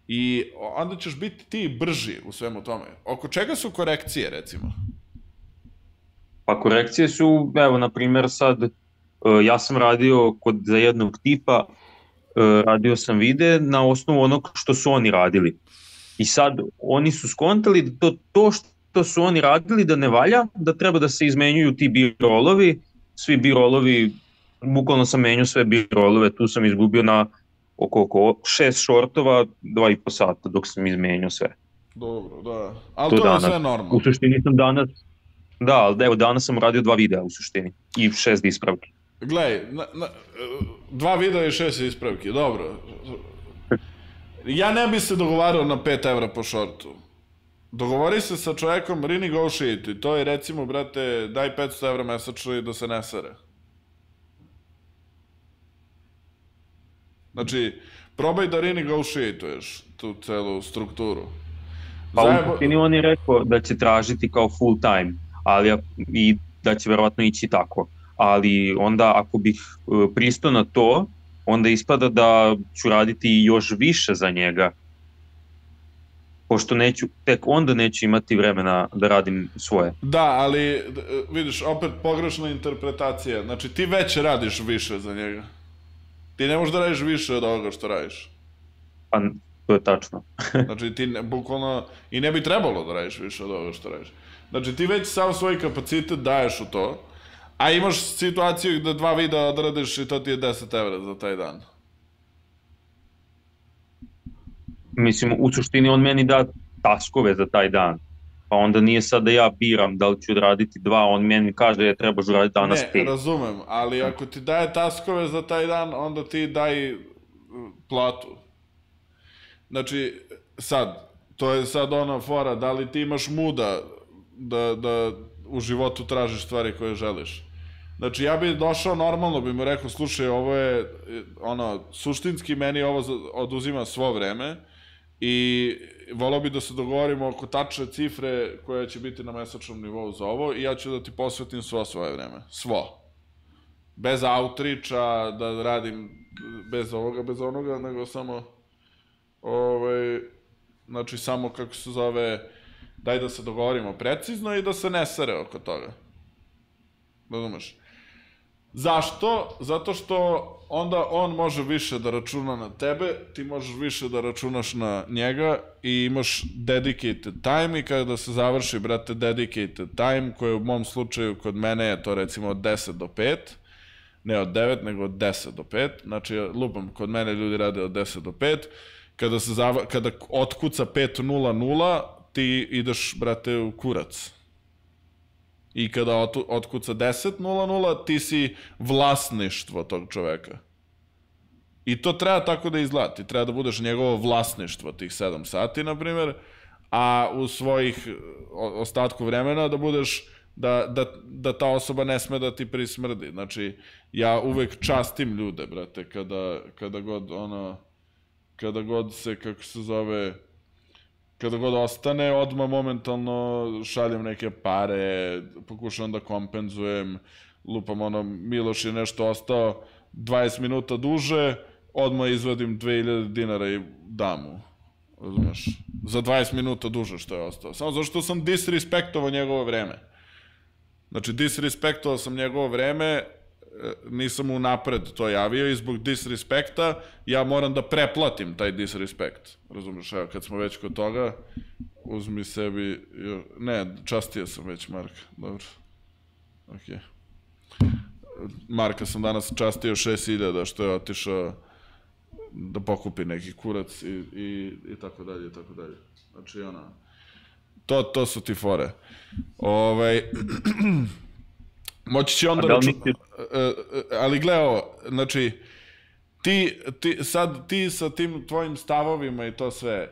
[SPEAKER 1] I onda ćeš biti ti brži u svemu tome. Oko čega su korekcije, recimo?
[SPEAKER 2] Pa korekcije su, evo, na primjer sad, ja sam radio za jednog tipa, radio sam videe na osnovu onog što su oni radili. I sad oni su skontali da to što su oni radili da ne valja, da treba da se izmenjuju ti B-rollovi, svi B-rollovi, bukvalno sam menjao sve B-rollove, tu sam izgubio na oko 6 shortova, 2,5 sata dok sam izmenjao sve.
[SPEAKER 1] Dobro, da. Ali to je sve normalno.
[SPEAKER 2] U suštini sam danas, da, ali evo danas sam radio 2 videa u suštini i 6 ispravki.
[SPEAKER 1] Gledaj, 2 videa i 6 ispravki, dobro. Ja ne bi se dogovarao na 5 evra po shortu. Dogovori se sa čovjekom, renegotiate, to je recimo, brate, daj 500 evra mesečno i da se ne sere. Znači, probaj da renegotiatuješ tu celu strukturu.
[SPEAKER 2] Pa u suštini on je rekao da će tražiti kao full time, i da će verovatno ići tako. Ali onda ako bih pristao na to, onda ispada da ću raditi još više za njega, pošto tek onda neću imati vremena da radim svoje.
[SPEAKER 1] Da, ali vidiš, opet pogrešna interpretacija. Znači, ti već radiš više za njega. Ti ne možeš da radiš više od ovoga što radiš.
[SPEAKER 2] Pa, to je tačno.
[SPEAKER 1] Znači, ti bukvalno i ne bi trebalo da radiš više od ovoga što radiš. Znači, ti već sav svoj kapacitet daješ u to, a imaš situaciju gde 2 videa odradiš i to ti je 10 evra za taj dan.
[SPEAKER 2] Mislim, u suštini on meni da taskove za taj dan. Pa onda nije sad da ja biram da li ću odraditi 2, on meni kaže trebaš uraditi danas 5.
[SPEAKER 1] Ne, razumem, ali ako ti daje taskove za taj dan, onda ti daj platu. Znači, sad, to je sad ona fora, da li ti imaš muda da u životu tražiš stvari koje želiš. Znači, ja bih došao normalno, bih mu rekao, slušaj, ovo je, suštinski meni ovo oduzima svo vreme i volao bih da se dogovorimo oko tačne cifre koja će biti na mesečnom nivou za ovo i ja ću da ti posvetim svo svoje vreme. Svo. Bez outreacha, da radim bez ovoga, bez onoga, nego samo, znači, samo, kako se zove, daj da se dogovorimo precizno i da se ne sere oko toga. Razumeš? Zašto? Zato što onda on može više da računa na tebe, ti možeš više da računaš na njega i imaš dedicated time i kada se završi, brate, dedicated time, koje u mom slučaju kod mene je to recimo od 10 do 5, ne od 9, nego od 10 do 5, znači lupam, kod mene ljudi rade od 10 do 5, kada otkuca 5:00, ti ideš, brate, u kurac. I kada otkuca 10:00, ti si vlasništvo tog čoveka. I to treba tako da izgleda. Ti treba da budeš njegovo vlasništvo tih 7 sati, na primjer, a u svojih ostatku vremena da budeš, da ta osoba ne sme da ti prismrdi. Znači, ja uvek častim ljude, brate, kada god se, kako se zove, kada god ostane, odmah momentalno šaljem neke pare, pokušam da kompenzujem, lupam Miloš je nešto ostao 20 minuta duže, odmah izvadim 2000 dinara i dam mu, razumeš, za 20 minuta duže što je ostao, samo zato što sam disrespektovao njegovo vreme. Znači, disrespektovao sam njegovo vreme, nisam mu napred to javio i zbog disrespekta ja moram da preplatim taj disrespekt. Razumiješ, evo, kad smo već kod toga, uzmi sebi, ne, častio sam već Marka, dobro, okej. Marka sam danas častio 6.000 što je otišao da pokupi neki kurac i tako dalje, i tako dalje. Znači, to su ti fore. Moći će onda ali gle ovo, znači, ti sa tim tvojim stavovima i to sve,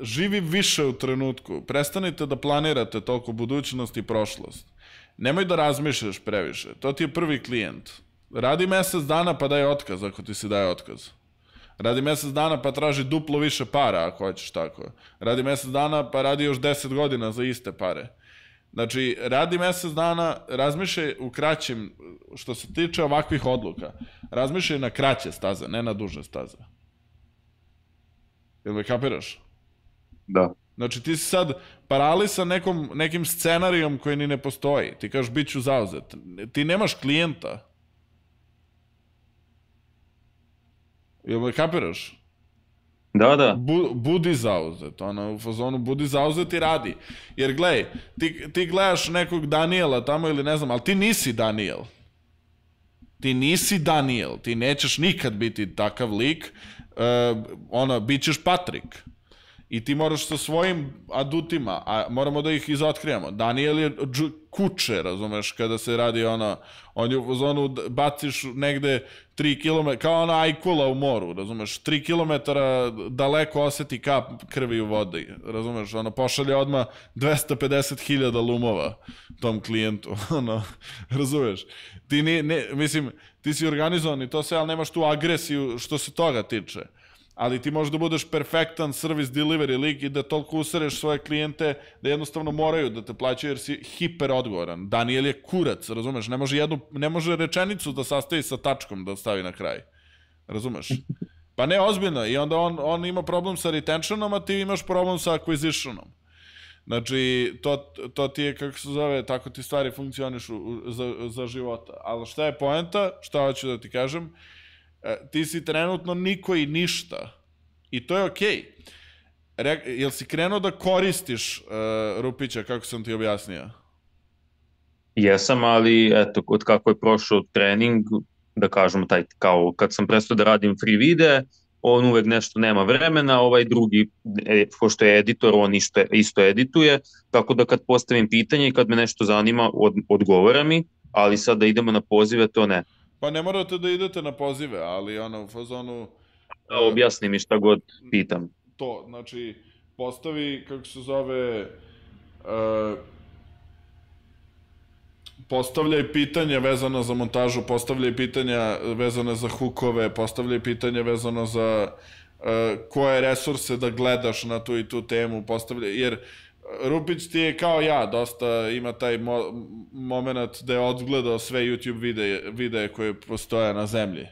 [SPEAKER 1] živi više u trenutku, prestanite da planirate toliko budućnost i prošlost. Nemoj da razmišljaš previše, to ti je prvi klijent. Radi mesec dana pa daj otkaz ako ti se daje otkaz. Radi mesec dana pa traži duplo više para ako hoćeš tako. Radi mesec dana pa radi još 10 godina za iste pare. Znači, radi mesec dana, razmišljaj u kraćim, što se tiče ovakvih odluka, razmišljaj na kraće staze, ne na duže staze. Jel me kapiraš?
[SPEAKER 2] Da.
[SPEAKER 1] Znači, ti si sad paralisan nekim scenarijom koji ni ne postoji. Ti kažeš, bit ću zauzet. Ti nemaš klijenta. Jel me kapiraš?
[SPEAKER 2] Da.
[SPEAKER 1] Budi zauzet, u fazonu budi zauzet i radi. Jer gledaj, ti gledaš nekog Daniela tamo ili ne znam, ali ti nisi Daniel. Ti nisi Daniel, ti nećeš nikad biti takav lik, bit ćeš Patrik. I ti moraš sa svojim adutima, a moramo da ih izotkrijemo. Daniel je kuće, razumeš, kada se radi on je u zonu, baciš negde 3 km, kao ona ajkula u moru, razumeš, 3 km daleko oseti kap krvi u vodi, razumeš, pošalje odmah 250.000 lumova tom klijentu, razumeš. Mislim, ti si organizovan i to sve, ali nemaš tu agresiju što se toga tiče. Ali ti možeš da budeš perfektan service delivery lik i da toliko usereš svoje klijente da jednostavno moraju da te plaćaju jer si hiper odgovoran. Daniel je kurac, razumeš? Ne može rečenicu da sastavi sa tačkom da stavi na kraj. Razumeš? Pa ne, ozbiljno. I onda on ima problem sa retentionom, a ti imaš problem sa acquisitionom. Znači, to ti je, kako se zove, tako ti stvari funkcionišu za života. Ali šta je poenta? Šta hoću da ti kažem? Ti si trenutno niko i ništa. I to je okej. Jel si krenuo da koristiš Rupića, kako sam ti objasnio?
[SPEAKER 2] Jesam, ali eto, od kako je prošao trening, da kažemo taj, kao kad sam prestao da radim free videe, on uvek nešto nema vremena, ovaj drugi, pošto je editor, on isto edituje, tako da kad postavim pitanje i kad me nešto zanima, odgovara mi, ali sad da idemo na pozive, to ne.
[SPEAKER 1] Pa ne morate da idete na pozive, ali u fazonu...
[SPEAKER 2] Objasni mi šta god pitam.
[SPEAKER 1] To, znači, postavi, kako se zove, postavljaj pitanja vezano za montažu, postavljaj pitanja vezano za hukove, postavljaj pitanja vezano za koje resurse da gledaš na tu i tu temu, postavljaj, jer Rupić ti je kao ja, dosta ima taj moment da je odgledao sve YouTube videe koje postoje na zemlji.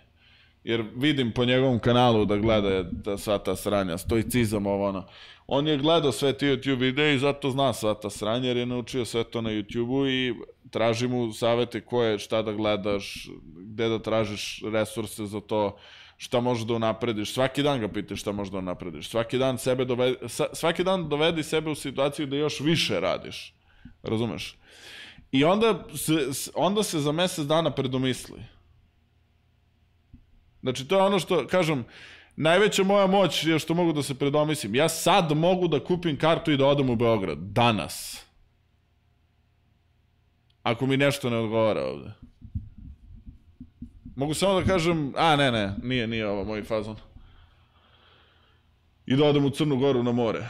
[SPEAKER 1] Jer vidim po njegovom kanalu da gleda sva ta sranja, stoicizam, ovo ono. On je gledao sve ti YouTube videe i zato zna sva ta sranja, jer je naučio sve to na YouTube-u i traži mu savete koje, šta da gledaš, gde da tražiš resurse za to, šta možeš da unaprediš. Svaki dan ga pitaš šta možeš da unaprediš. Svaki dan dovedi sebe u situaciju da još više radiš. Razumeš? I onda se za mesec dana predomisli. Znači, to je ono što, kažem, najveća moja moć je što mogu da se predomislim. Ja sad mogu da kupim kartu i da odem u Beograd. Danas. Ako mi nešto ne odgovara ovde. Mogu samo da kažem, nije ovo moj fazon. I da odem u Crnu Goru na more.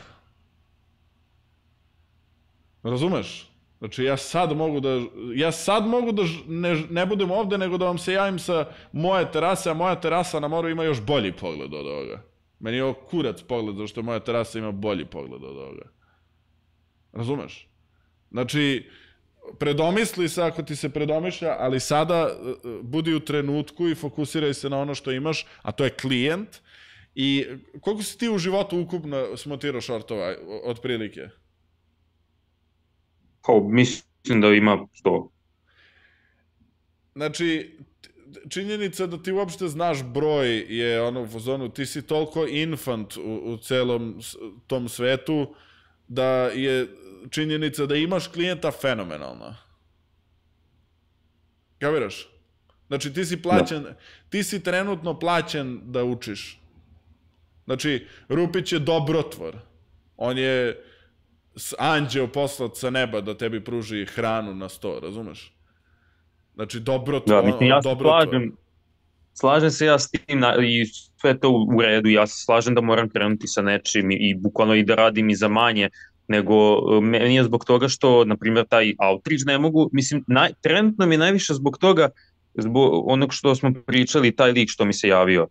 [SPEAKER 1] Razumeš? Znači, ja sad mogu da ne budem ovde, nego da vam se javim sa moje terase, a moja terasa na moru ima još bolji pogled od ovoga. Meni je ovo kurac pogled, zašto moja terasa ima bolji pogled od ovoga. Razumeš? Znači, predomisli se ako ti se predomišlja, ali sada budi u trenutku i fokusiraj se na ono što imaš, a to je klijent. I koliko si ti u životu ukupno smontirao šortova, otprilike?
[SPEAKER 2] Mislim da ima 100.
[SPEAKER 1] Znači, činjenica da ti uopšte znaš broj je ono u fazonu, ti si toliko infant u celom tom svetu da je činjenica da imaš klijenta fenomenalna. Kapiraš? Znači, ti si trenutno plaćen da učiš. Znači, Rupić je dobrotvor. On je anđeo poslat sa neba da tebi pruži hranu na sto, razumeš? Znači, dobrotvor.
[SPEAKER 2] Da, mislim, ja se slažem se ja s tim i sve to u redu. Ja se slažem da moram krenuti sa nečim i bukvalno i da radim i za manje, nego meni je zbog toga što, na primjer, taj outreach ne mogu, mislim, trenutno mi je najviše zbog toga, zbog onog što smo pričali, taj lik što mi se javio.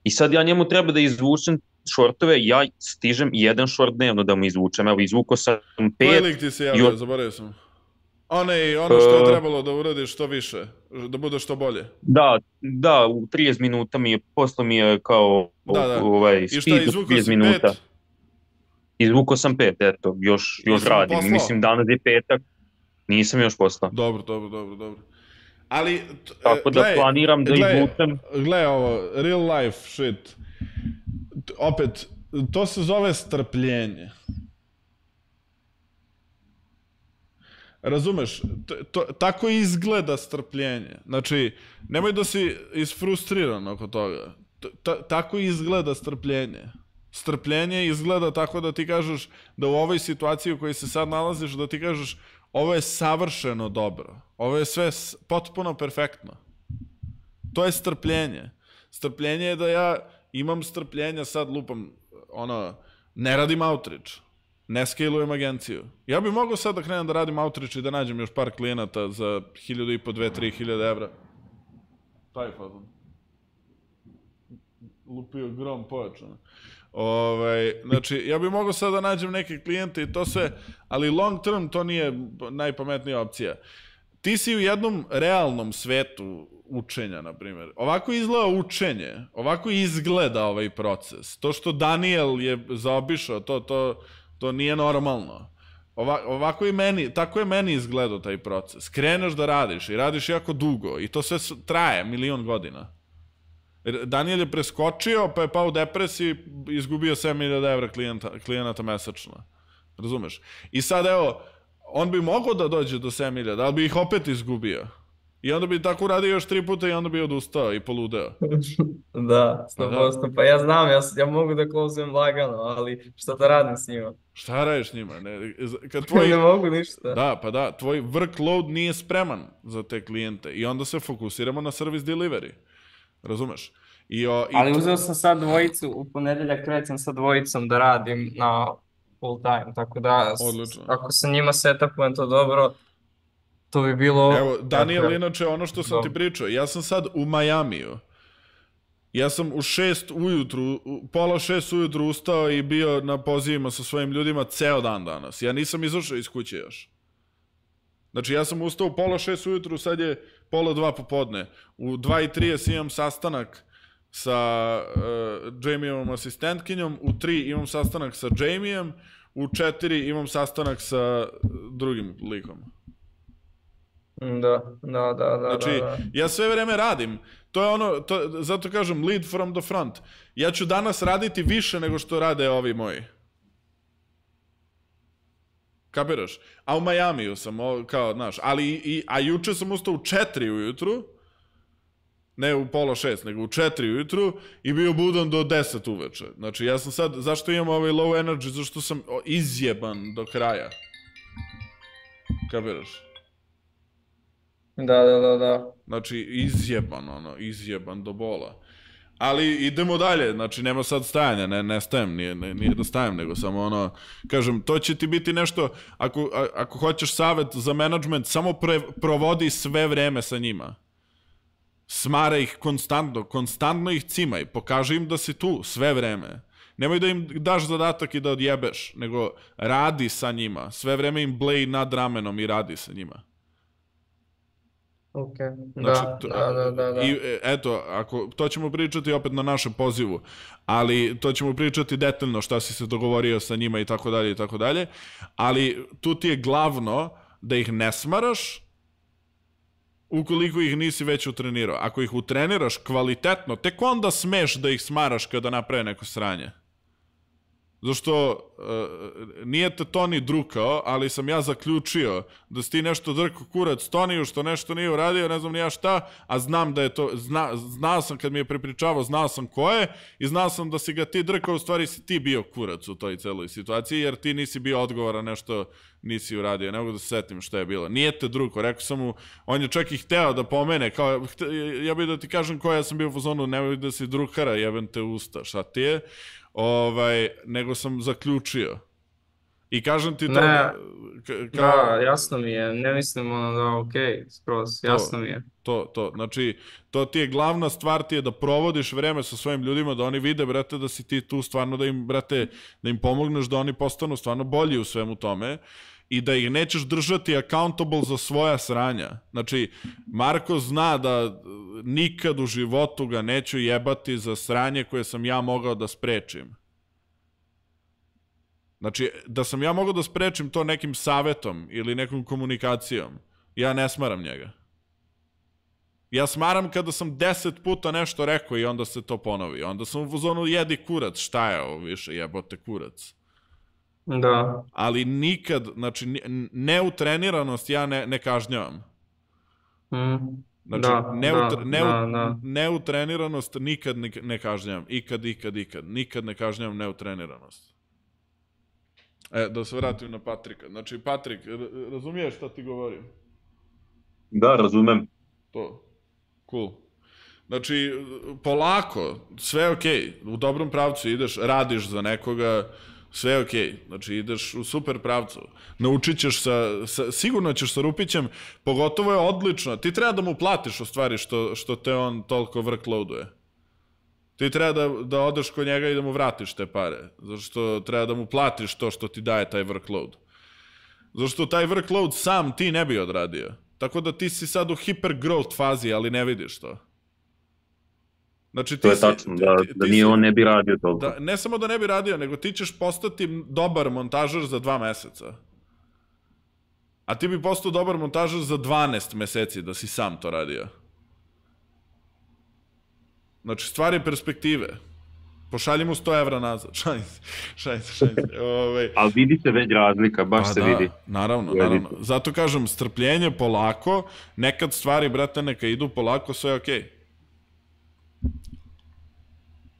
[SPEAKER 2] I sad ja njemu treba da izvučem šortove, ja stižem jedan šort dnevno da mu izvučem, evo izvukao sam 5.
[SPEAKER 1] Koji lik ti se javio, zaboravio sam? Ono što je trebalo da uradiš što više, da bude što bolje.
[SPEAKER 2] Da, u 30 minuta posle mi je kao speed u 30 minuta. Izvukao sam 5, eto, još radim. Mislim, danas je petak, nisam još poslao.
[SPEAKER 1] Dobro. Ali,
[SPEAKER 2] tako da planiram da izvučem.
[SPEAKER 1] Gle ovo, real life shit. Opet, to se zove strpljenje. Razumeš? Tako izgleda strpljenje. Znači, nemoj da si isfrustriran oko toga. Tako izgleda strpljenje. Strpljenje izgleda tako da ti kažeš da u ovoj situaciji u kojoj se sad nalaziš, da ti kažeš ovo je savršeno dobro. Ovo je sve potpuno perfektno. To je strpljenje. Strpljenje je da ja imam strpljenja, sad lupam, ne radim outreach. Ne scale-ujem agenciju. Ja bih mogao sad da krenem da radim outreach i da nađem još par klijenata za 1.500, 2.000, 3.000 evra. Taj fazon. Lupio grom pojačano. Znači, ja bih mogao sad da nađem neke klijente i to sve, ali long term to nije najpametnija opcija. Ti si u jednom realnom svetu učenja, na primjer. Ovako izgleda učenje, ovako izgleda ovaj proces. To što Daniel je zaobišao, to nije normalno. Ovako i meni, tako je meni izgledao taj proces. Kreneš da radiš i radiš jako dugo i to sve traje 1.000.000 godina. Daniel je preskočio, pa je pao u depresiji i izgubio 7.000 evra klijenata mesečno. Razumeš? I sad, evo, on bi mogao da dođe do 7.000, ali bi ih opet izgubio. I onda bi tako uradio još 3 puta i onda bi odustao i poludeo.
[SPEAKER 9] Da, 100%. Pa ja znam, ja mogu da klozujem lagano, ali šta da radim s njima?
[SPEAKER 1] Šta radiš s njima?
[SPEAKER 9] Ne mogu ništa.
[SPEAKER 1] Da, pa da, tvoj workload nije spreman za te klijente i onda se fokusiramo na service delivery. Razumeš?
[SPEAKER 9] Ali uzeo sam sad dvojicu, u ponedeljak krećem sa dvojicom da radim na full time, tako da ako se njima setupujem to dobro, To bi bilo...
[SPEAKER 1] Evo, Daniel, inače, ono što sam ti pričao, ja sam sad u Majamiju. Ja sam u 6 ujutru, pola 6 ujutru ustao i bio na pozivima sa svojim ljudima ceo dan danas. Ja nisam izašao iz kuće još. Znači, ja sam ustao u pola 6 ujutru, sad je pola 2 popodne. U 2:30 imam sastanak sa Jamieovom asistentkinjom, u 3 imam sastanak sa Jamiem, u 4 imam sastanak sa drugim likom.
[SPEAKER 9] Da.
[SPEAKER 1] Znači, ja sve vreme radim. To je ono, zato kažem, lead from the front. Ja ću danas raditi više nego što rade ovi moji. Kapiraš? A u Majamiju sam, kao, znaš, a juče sam ustao u 4 ujutru, ne u pola 6, nego u 4 ujutru i bio budan do 10 uveče. Znači, ja sam sad, zašto imam ovaj low energy? Zašto sam izjeban do kraja. Kapiraš?
[SPEAKER 9] Da.
[SPEAKER 1] Znači, izjeban do bola. Ali idemo dalje, znači nema sad stajanja, ne stajem, nije da stajem, nego samo ono, kažem, to će ti biti nešto, ako hoćeš savjet za menadžment, samo provodi sve vreme sa njima. Smara ih konstantno ih cimaj, pokaži im da si tu sve vreme. Nemoj da im daš zadatak i da odjebeš, nego radi sa njima, sve vreme im blej nad ramenom i radi sa njima.
[SPEAKER 9] Ok,
[SPEAKER 1] Znači,
[SPEAKER 9] da.
[SPEAKER 1] I eto, to ćemo pričati opet na našem pozivu, ali to ćemo pričati detaljno šta si se dogovorio sa njima i tako dalje, ali tu ti je glavno da ih ne smaraš ukoliko ih nisi već utrenirao. Ako ih utreniraš kvalitetno, tek onda smeš da ih smaraš kada naprave neko sranje. Zašto nije te Toni drukao, ali sam ja zaključio da si ti nešto drkao kurac Toniju što nešto nije uradio, ne znam ni ja šta, a znam da je to, znao sam kad mi je prepričavao, znao sam ko je i znao sam da si ga ti drkao, u stvari si ti bio kurac u toj celoj situaciji, jer ti nisi bio odgovoran, nešto nisi uradio, ne mogu da se setim šta je bilo. Nije te drukao, rekao sam mu, on je čak i hteo da pomene, kao, ja bih da ti kažem ko ja sam bio u fazonu, nemoj da si drukara, jebem te usta, šta ti je? Nego sam zaključio. I kažem ti to...
[SPEAKER 9] Da, jasno mi je, ne mislim da okej, skroz, jasno mi je.
[SPEAKER 1] Znači, to ti je glavna stvar, ti je da provodiš vreme sa svojim ljudima, da oni vide, brate, da si ti tu stvarno, da im pomogneš, da oni postanu stvarno bolji u svemu tome i da ih nećeš držati accountable za svoja sranja. Znači, Marko zna da nikad u životu ga neću jebati za sranje koje sam ja mogao da sprečim. Znači, da sam ja mogao da sprečim to nekim savetom ili nekom komunikacijom, ja ne smaram njega. Ja smaram kada sam 10 puta nešto rekao i onda se to ponovi. Onda sam u fazonu jedi kurac, šta je ovo više, jebote kurac.
[SPEAKER 9] Da.
[SPEAKER 1] Ali nikad, znači, neutreniranost ja ne kažnjavam. Znači, neutreniranost nikad ne kažnjavam. Ikad. Nikad ne kažnjavam neutreniranost. Da se vratim na Patrika. Znači, Patrik, razumiješ šta ti govorim?
[SPEAKER 2] Da, razumem.
[SPEAKER 1] To. Cool. Znači, polako, sve je okej. U dobrom pravcu ideš, radiš za nekoga, sve je okej. Znači, ideš u super pravcu. Naučit ćeš sigurno ćeš sa Rupićem, pogotovo je odlično. Ti treba da mu platiš u stvari što te on toliko workloaduje. Ti treba da odeš kod njega i da mu vratiš te pare. Zato što treba da mu platiš to što ti daje taj workload. Zato što taj workload sam ti ne bi odradio. Tako da ti si sad u hyper-growth fazi, ali ne vidiš to. Znači,
[SPEAKER 2] to je tačno, da nije on ne bi radio toliko.
[SPEAKER 1] Ne samo da ne bi radio, nego ti ćeš postati dobar montažer za 2 meseca. A ti bi postao dobar montažer za 12 meseci da si sam to radio. Znači, stvari perspektive. Pošalji mu 100 evra nazad. Šajs.
[SPEAKER 2] Ali vidi se već razlika, baš se vidi.
[SPEAKER 1] Naravno. Zato kažem, strpljenje, polako, nekad stvari, brate, neka idu polako, sve je okej.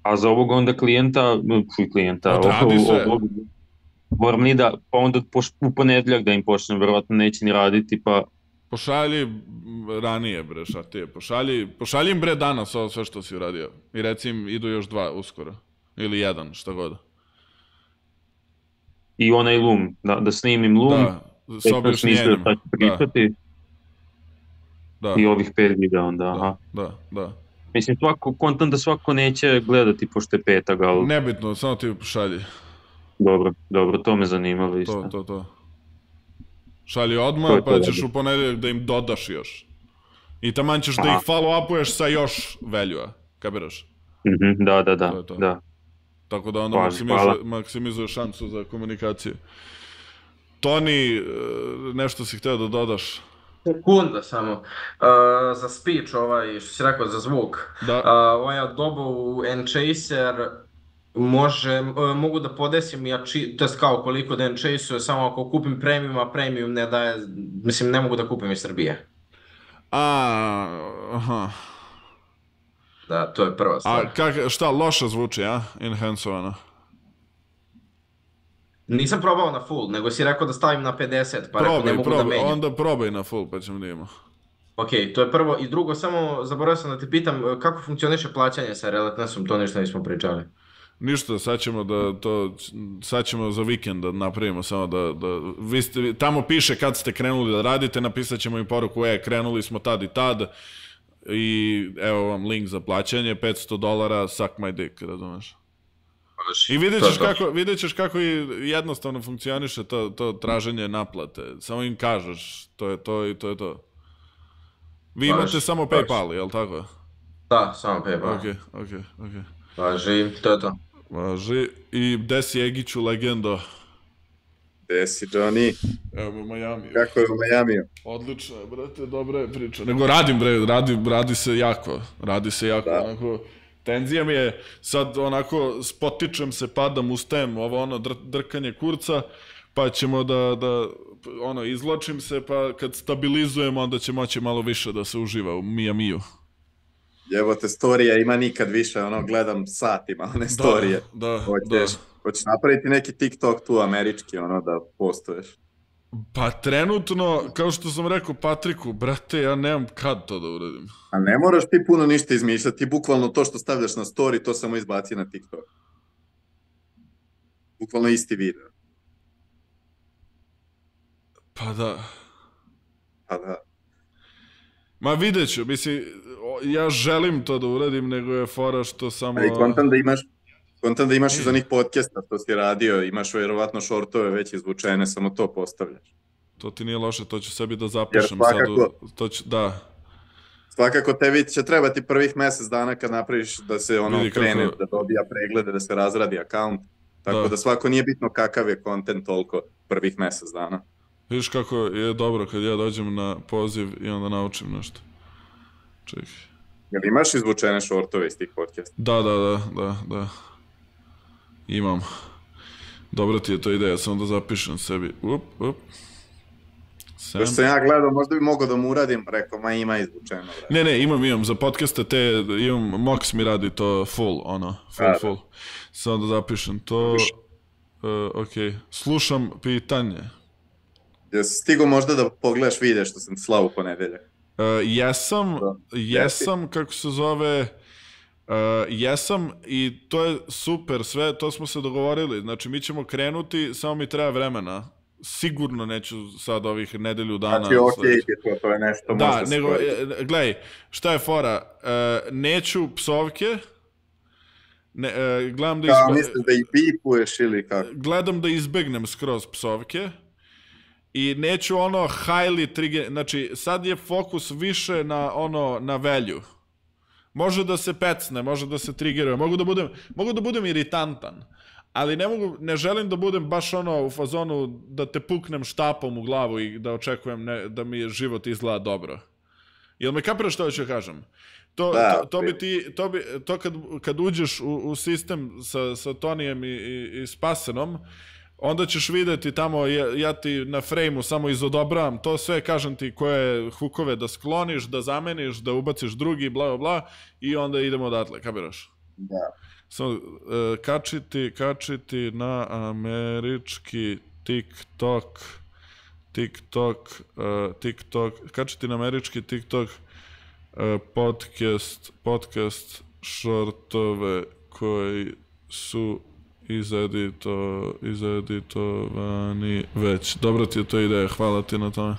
[SPEAKER 2] A za ovog onda klijenta, moram ni da, pa onda u ponedjeljak da im počnem, verovatno neće ni raditi, pa...
[SPEAKER 1] Pošalji ranije, bre, šta ti je, pošalji im, bre, danas ovo sve što si uradio. I reci im, idu još 2 uskoro. Ili 1, šta god.
[SPEAKER 2] I onaj Loom, da snimim Loom.
[SPEAKER 1] Da, s objašnjenjem. Da.
[SPEAKER 2] I ovih 5 videa onda, aha.
[SPEAKER 1] Da.
[SPEAKER 2] Mislim, kontam da svako neće gledati pošto je petak, ali...
[SPEAKER 1] Nebitno, samo ti šalji.
[SPEAKER 2] Dobro, to me zanimalo isto.
[SPEAKER 1] To. Šalji odmah, pa ćeš u ponedeljak da im dodaš još. I taman ćeš da ih follow-upuješ sa još value-a, kapiraš?
[SPEAKER 2] Da.
[SPEAKER 1] Tako da onda maksimizuješ šansu za komunikaciju. Toni, nešto si hteo da dodaš?
[SPEAKER 3] Sekunda samo. Za speech, što si rekao, za zvuk. Ovaj Adobe Enchaser mogu da podesim, to je kao koliko da Enchaser, samo ako kupim premium, a premium ne daje, mislim ne mogu da kupim iz Srbije.
[SPEAKER 1] Aha.
[SPEAKER 3] Da, to je prva stvar.
[SPEAKER 1] Šta, loše zvuči, a? Enhancovano.
[SPEAKER 3] Nisam probao na full, nego si rekao da stavim na 50, pa rekao ne mogu da menjam.
[SPEAKER 1] Onda probaj na full, pa ćemo da imamo.
[SPEAKER 3] Ok, to je prvo. I drugo, samo zaboravio sam da te pitam kako funkcioniše plaćanje sa Relentlessom, to ništa nismo pričali.
[SPEAKER 1] Ništa, sad ćemo za vikend da napravimo, samo vi ste, tamo piše kad ste krenuli da radite, napisat ćemo im poruku, krenuli smo tad i tad, i evo vam link za plaćanje, $500, suck my dick, razumeš? I vidjet ćeš kako jednostavno funkcioniše to traženje naplate. Samo im kažeš, to je to i to je to. Vi imate samo PayPal, jel tako?
[SPEAKER 3] Da, samo PayPal.
[SPEAKER 1] Ok.
[SPEAKER 3] Važi, to je to.
[SPEAKER 1] Važi. I gde si Egiću, legendo?
[SPEAKER 8] Gde si, Johnny?
[SPEAKER 1] Evo u Majamiju.
[SPEAKER 8] Kako je u Majamiju?
[SPEAKER 1] Odlično je, brate, dobra je priča. Nego radim, radi se jako, onako... Tenzija mi je, sad onako spotičem se, padam, ustajem, drkanje kurca, pa ćemo da izločim se, pa kad stabilizujem, onda će moći malo više da se uživa u Miamiju.
[SPEAKER 8] Jebote, storija ima nikad više, gledam satima, one storije.
[SPEAKER 1] Da.
[SPEAKER 8] Hoćeš napraviti neki TikTok tu američki, da postoješ?
[SPEAKER 1] Pa trenutno, kao što sam rekao Patriku, brate, ja nemam kad to da uradim.
[SPEAKER 8] A ne moraš ti puno ništa izmišljati, ti bukvalno to što stavljaš na story, to samo izbaci na TikTok. Bukvalno isti video.
[SPEAKER 1] Pa da. Ma vidjet ću, mislim, ja želim to da uradim, nego je fora što samo...
[SPEAKER 8] Ali kontam da imaš iz onih podcasta što si radio, imaš vjerovatno shortove već izvučene, samo to postavljaš.
[SPEAKER 1] To ti nije loše, to ću sebi da zapišem sad. Da.
[SPEAKER 8] Svakako tebi će trebati prvih mjesec dana kad napraviš da se krene, da dobija preglede, da se razradi akaunt. Tako da svako nije bitno kakav je kontent toliko prvih mjesec dana.
[SPEAKER 1] Vidiš kako je dobro kad ja dođem na poziv i onda naučim nešto. Čekaj.
[SPEAKER 8] Jel imaš izvučene shortove iz tih podcasta?
[SPEAKER 1] Da. Imam. Dobro ti je to ideja, samo da zapišem sebi.
[SPEAKER 8] Što sam ja gledao, možda bi mogao da mu uradim, rekao, ima izvučeno.
[SPEAKER 1] Ne, imam za podcaste Mox mi radi to full. Samo da zapišem to. Ok, slušam pitanje.
[SPEAKER 8] Jesi stigao možda da pogledaš video što sam slao u ponedeljak?
[SPEAKER 1] Jesam, kako se zove, jesam i to je super sve, to smo se dogovorili, znači mi ćemo krenuti, samo mi treba vremena, sigurno neću sad ovih nedelju dana.
[SPEAKER 8] Znači to je nešto možda
[SPEAKER 1] da, nego, gledaj, šta je fora, neću psovke, gledam da
[SPEAKER 8] misliš da ih bipuješ ili kako?
[SPEAKER 1] Gledam da izbegnem skroz psovke. I neću highly trigger, znači sad je fokus više na value. Može da se pecne, može da se triggeruje, mogu da budem iritantan, ali ne želim da budem baš u fazonu da te puknem štapom u glavu i da očekujem da mi život izgleda dobro. Jel me kapiraš što ću kažem? To kad uđeš u sistem sa Tonijem i Spasenom, onda ćeš vidjeti tamo, ja ti na frame-u samo izodobravam to sve, kažem ti koje hukove da skloniš, da zameniš, da ubaciš drugi, bla bla bla, i onda idemo odatle, kapiraš?
[SPEAKER 8] Da.
[SPEAKER 1] Samo kačiti na američki TikTok, kačiti na američki TikTok podcast shortove koji su izeditovani već. Dobro ti je to ideja, hvala ti na tome.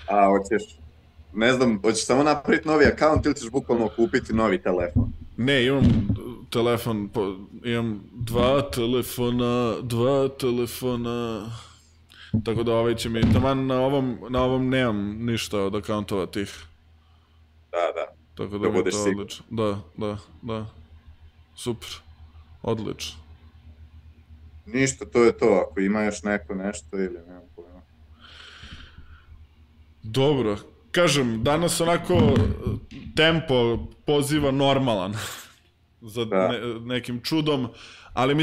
[SPEAKER 8] Hoćeš? Ne znam, hoćeš samo napraviti novi account ili ćeš bukvalno kupiti novi telefon?
[SPEAKER 1] Ne, imam telefon, imam dva telefona, tako da ovaj će mi, taman na ovom nemam ništa od accountova tih.
[SPEAKER 8] Da.
[SPEAKER 1] Tako da mi je to odlično. Da. Super. Odlično.
[SPEAKER 8] Ništa, to je to. Ako ima još neko nešto ili nemam pojma.
[SPEAKER 1] Dobro. Kažem, danas onako tempo poziva normalan za nekim čudom, ali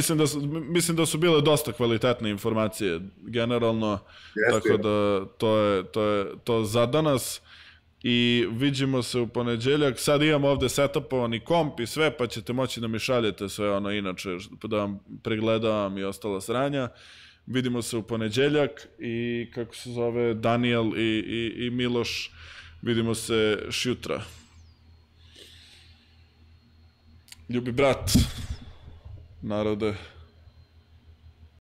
[SPEAKER 1] mislim da su bile dosta kvalitetne informacije generalno, tako da to je to za danas i vidimo se u ponedeljak. Sad imam ovde setupovani komp i sve, pa ćete moći da mi šaljete sve ono inače, da vam pregledavam i ostala sranja. Vidimo se u ponedeljak i kako se zove Daniel i Miloš, vidimo se šjutra. Ljubi brat, narode.